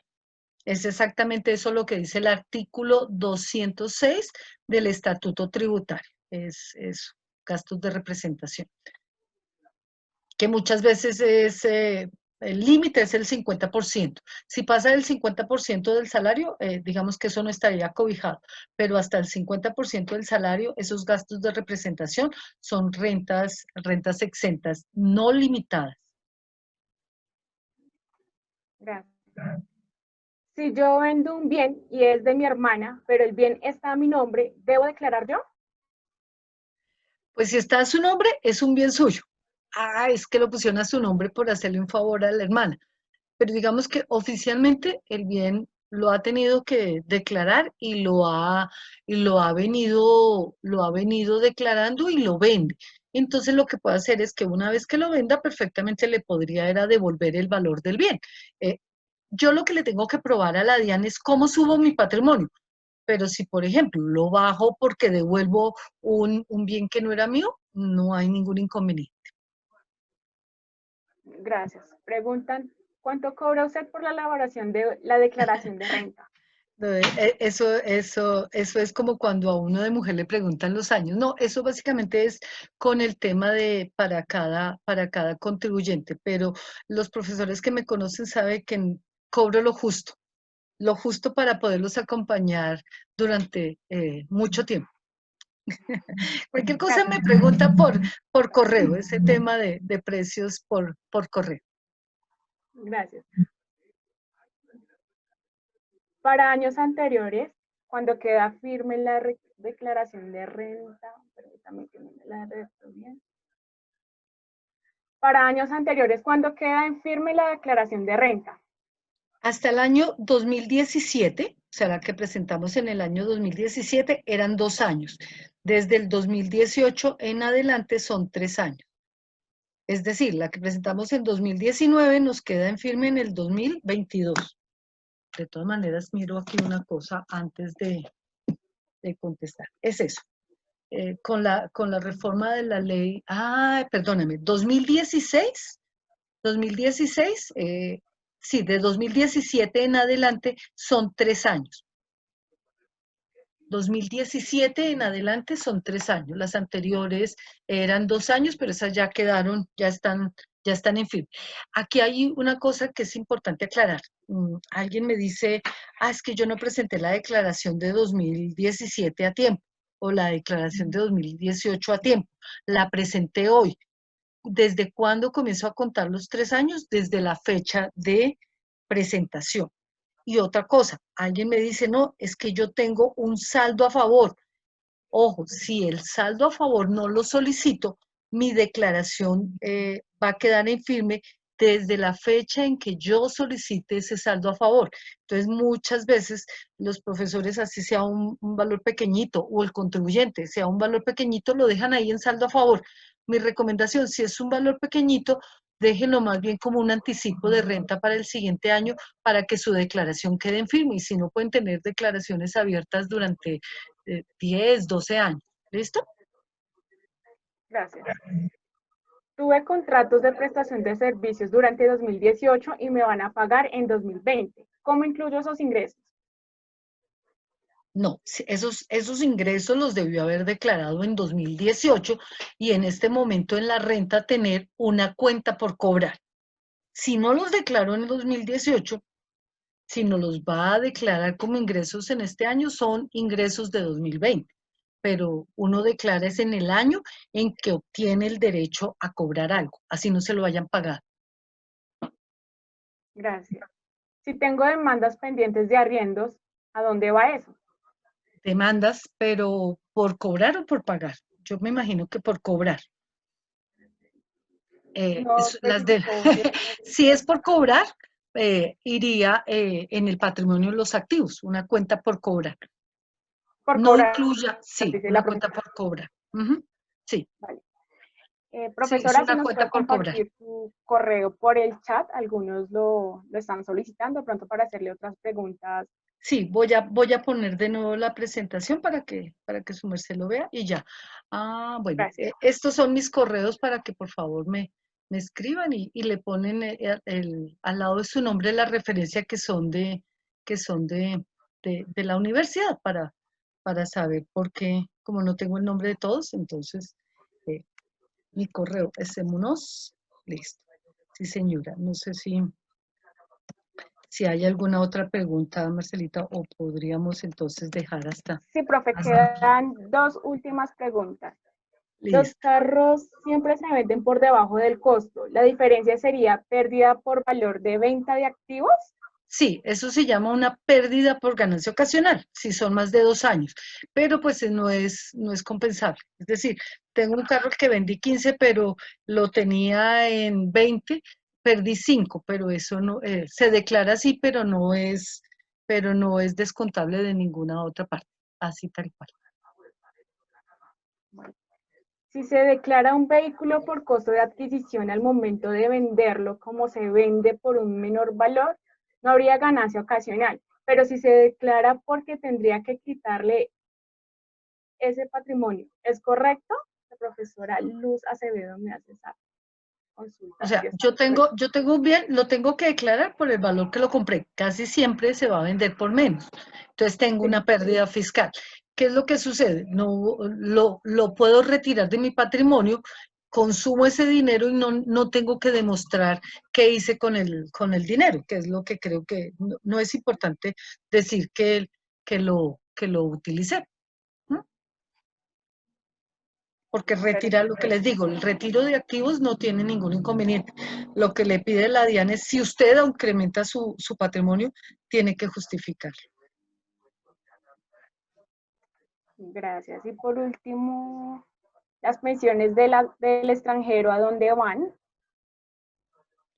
Es exactamente eso lo que dice el artículo 206 del Estatuto Tributario. Es eso, gastos de representación. Que muchas veces el límite es el 50%. Si pasa del 50% del salario, digamos que eso no estaría cobijado, pero hasta el 50% del salario, esos gastos de representación son rentas exentas, no limitadas. Gracias. Si yo vendo un bien y es de mi hermana, pero el bien está a mi nombre, ¿debo declarar yo? Pues si está a su nombre, es un bien suyo. Ah, es que lo pusieron a su nombre por hacerle un favor a la hermana. Pero digamos que oficialmente el bien lo ha tenido que declarar y lo ha venido declarando y lo vende. Entonces lo que puede hacer es que una vez que lo venda, perfectamente le podría era devolver el valor del bien. Eh, yo lo que le tengo que probar a la DIAN es cómo subo mi patrimonio. Pero si, por ejemplo, lo bajo porque devuelvo un bien que no era mío, no hay ningún inconveniente. Gracias. Preguntan, ¿cuánto cobra usted por la elaboración de la declaración de renta? Eso es como cuando a uno de mujer le preguntan los años. No, eso básicamente es con el tema de para cada contribuyente, pero los profesores que me conocen saben que cobro lo justo para poderlos acompañar durante mucho tiempo. Cualquier cosa me Gracias. pregunta por correo, ese tema de precios por correo. Gracias. Para años anteriores, cuando queda firme la declaración de renta, permítame que me la redacto bien. Para años anteriores, cuando queda en firme la declaración de renta. Hasta el año 2017, o sea, la que presentamos en el año 2017, eran 2 años. Desde el 2018 en adelante son 3 años. Es decir, la que presentamos en 2019 nos queda en firme en el 2022. De todas maneras, miro aquí una cosa antes de contestar. Es eso. Con la reforma de la ley, perdóneme, 2016, sí, de 2017 en adelante son 3 años. 2017 en adelante son 3 años. Las anteriores eran 2 años, pero esas ya quedaron, ya están en firme. Aquí hay una cosa que es importante aclarar. Alguien me dice, es que yo no presenté la declaración de 2017 a tiempo o la declaración de 2018 a tiempo. La presenté hoy. ¿Desde cuándo comienzo a contar los 3 años? Desde la fecha de presentación. Y otra cosa, alguien me dice, no, es que yo tengo un saldo a favor. Ojo, si el saldo a favor no lo solicito, mi declaración va a quedar en firme desde la fecha en que yo solicite ese saldo a favor. Entonces, muchas veces los profesores, así sea un valor pequeñito, o el contribuyente sea un valor pequeñito, lo dejan ahí en saldo a favor. Mi recomendación, si es un valor pequeñito, déjenlo más bien como un anticipo de renta para el siguiente año para que su declaración quede en firme. Y si no, pueden tener declaraciones abiertas durante 10, 12 años. ¿Listo? Gracias. Tuve contratos de prestación de servicios durante 2018 y me van a pagar en 2020. ¿Cómo incluyo esos ingresos? No, esos ingresos los debió haber declarado en 2018 y en este momento en la renta tener una cuenta por cobrar. Si no los declaró en 2018, si no los va a declarar como ingresos en este año, son ingresos de 2020. Pero uno declara es en el año en que obtiene el derecho a cobrar algo, así no se lo vayan pagado. Gracias. Si tengo demandas pendientes de arriendos, ¿a dónde va eso? Demandas, pero ¿por cobrar o por pagar? Yo me imagino que por cobrar. No especificó si es Si es por cobrar, iría en el patrimonio de los activos, una cuenta por cobrar. por No cobrar, incluya, sí, dice una la cuenta profesora. por cobrar. Ujú, sí, Vale. sí, es Profesora, si una nos cuenta puede por cobrar. compartir su correo por el chat, algunos lo están solicitando pronto para hacerle otras preguntas. Sí, voy a poner de nuevo la presentación para que su merced lo vea y ya. Bueno, Gracias. estos son mis correos para que por favor me escriban y le ponen al lado de su nombre la referencia que son de la universidad para saber por qué, como no tengo el nombre de todos, entonces mi correo es Munoz, listo. Sí, señora, no sé si hay alguna otra pregunta, Marcelita, o podríamos entonces dejar Sí, profe, hasta aquí. quedan dos últimas preguntas. Los Listo. carros siempre se venden por debajo del costo. ¿La diferencia sería pérdida por valor de venta de activos? Sí, eso se llama una pérdida por ganancia ocasional, si son más de 2 años, pero pues no es compensable. Es decir, tengo un carro que vendí 15, pero lo tenía en 20, perdí 5, pero eso no, se declara así, pero no es descontable de ninguna otra parte, así tal cual. Si se declara un vehículo por costo de adquisición al momento de venderlo, como se vende por un menor valor, no habría ganancia ocasional. Pero si se declara porque tendría que quitarle ese patrimonio, ¿es correcto? La profesora Luz Acevedo me hace esa O consulta. Si sea, está correcto. yo tengo un bien, lo tengo que declarar por el valor que lo compré. Casi siempre se va a vender por menos. Entonces tengo Sí, una pérdida fiscal. ¿Qué es lo que sucede? No lo puedo retirar de mi patrimonio, consumo ese dinero y no tengo que demostrar qué hice con el dinero, que es lo que creo que no es importante decir que lo utilicé. ¿No? Porque retirar, lo que les digo, el retiro de activos no tiene ningún inconveniente. Lo que le pide la DIAN es, si usted incrementa su patrimonio, tiene que justificarlo. gracias. Y por último, las pensiones del extranjero, ¿a dónde van?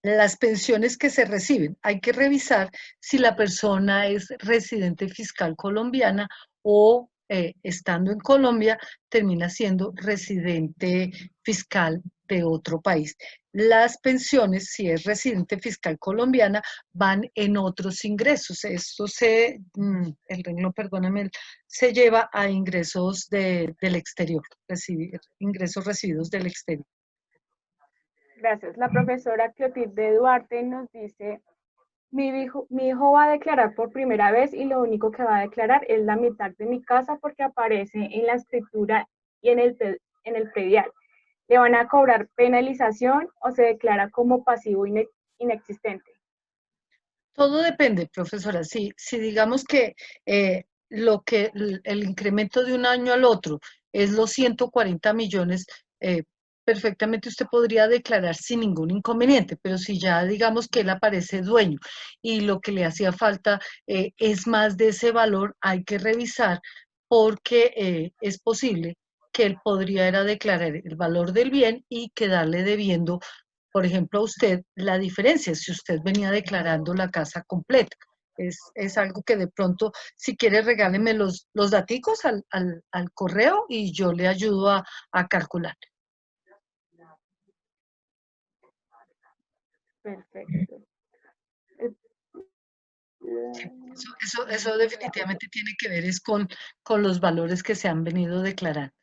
Las pensiones que se reciben, hay que revisar si la persona es residente fiscal colombiana o estando en Colombia, termina siendo residente fiscal de otro país. Las pensiones, si es residente fiscal colombiana, van en otros ingresos. Esto el renglón, perdóname, se lleva a ingresos del exterior, ingresos recibidos del exterior. Gracias. La profesora Clotilde Duarte nos dice, mi hijo va a declarar por primera vez y lo único que va a declarar es la mitad de mi casa porque aparece en la escritura y en el predial. ¿Le van a cobrar penalización o se declara como pasivo inexistente? Todo depende, profesora. Si digamos que el incremento de un año al otro es los 140 millones, perfectamente usted podría declarar sin ningún inconveniente, pero si ya digamos que él aparece dueño y lo que le hacía falta es más de ese valor, hay que revisar porque es posible que él podría era declarar el valor del bien y quedarle debiendo, por ejemplo, a usted la diferencia, si usted venía declarando la casa completa. Es algo que de pronto, si quiere, regáleme los daticos al correo y yo le ayudo a calcular. Perfecto. Eso definitivamente tiene que ver es con los valores que se han venido declarando.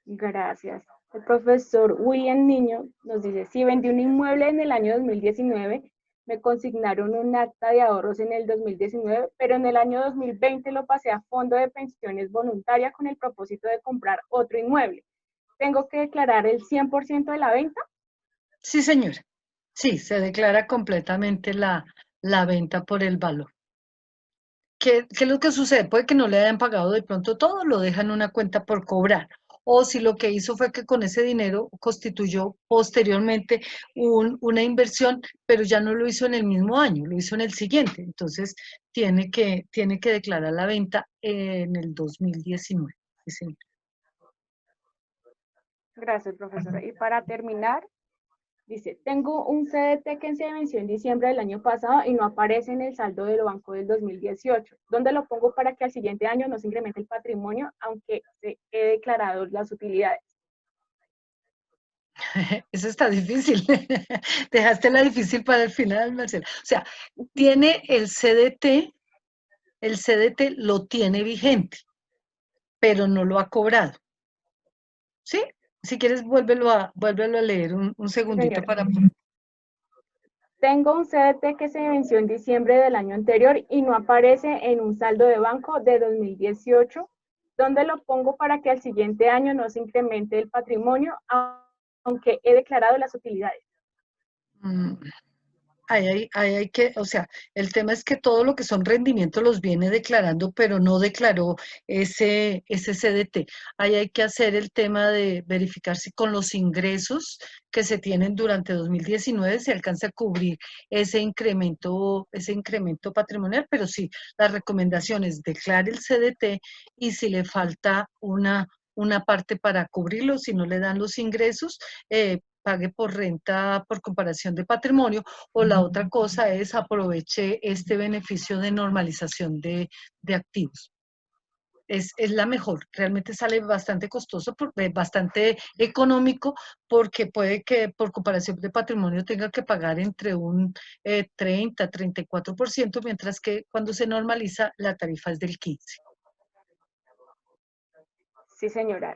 Gracias. El profesor William Niño nos dice, si vendí un inmueble en el año 2019, me consignaron un acta de ahorros en el 2019, pero en el año 2020 lo pasé a fondo de pensiones voluntaria con el propósito de comprar otro inmueble. ¿Tengo que declarar el 100% de la venta? Sí, señora. Sí, se declara completamente la venta por el valor. ¿Qué es lo que sucede? Puede que no le hayan pagado de pronto todo, lo dejan en una cuenta por cobrar. O si lo que hizo fue que con ese dinero constituyó posteriormente una inversión, pero ya no lo hizo en el mismo año, lo hizo en el siguiente. Entonces, tiene que declarar la venta en el 2019. Sí, señor. Gracias, profesora. Y para terminar, dice, tengo un CDT que se venció en diciembre del año pasado y no aparece en el saldo del banco del 2018. ¿Dónde lo pongo para que al siguiente año no se incremente el patrimonio, aunque se he declarado las utilidades? Eso está difícil. Dejaste la difícil para el final, Marcela. O sea, tiene el CDT lo tiene vigente, pero no lo ha cobrado. ¿Sí? Si quieres, vuélvelo a leer un Sí, segundito señora. para... Tengo un CDT que se venció en diciembre del año anterior y no aparece en un saldo de banco de 2018. ¿Dónde lo pongo para que al siguiente año no se incremente el patrimonio, aunque he declarado las utilidades? Mm, hay que, o sea, el tema es que todo lo que son rendimientos los viene declarando, pero no declaró ese CDT. Ahí hay que hacer el tema de verificar si con los ingresos que se tienen durante 2019 se alcanza a cubrir ese incremento patrimonial, pero sí, la recomendación es declare el CDT y si le falta una parte para cubrirlo, si no le dan los ingresos, pague por renta por comparación de patrimonio, o la otra cosa es aproveche este beneficio de normalización de activos. Es la mejor, realmente sale bastante costoso, bastante económico, porque puede que por comparación de patrimonio tenga que pagar entre un 30-34%, mientras que cuando se normaliza la tarifa es del 15%. Sí, señora.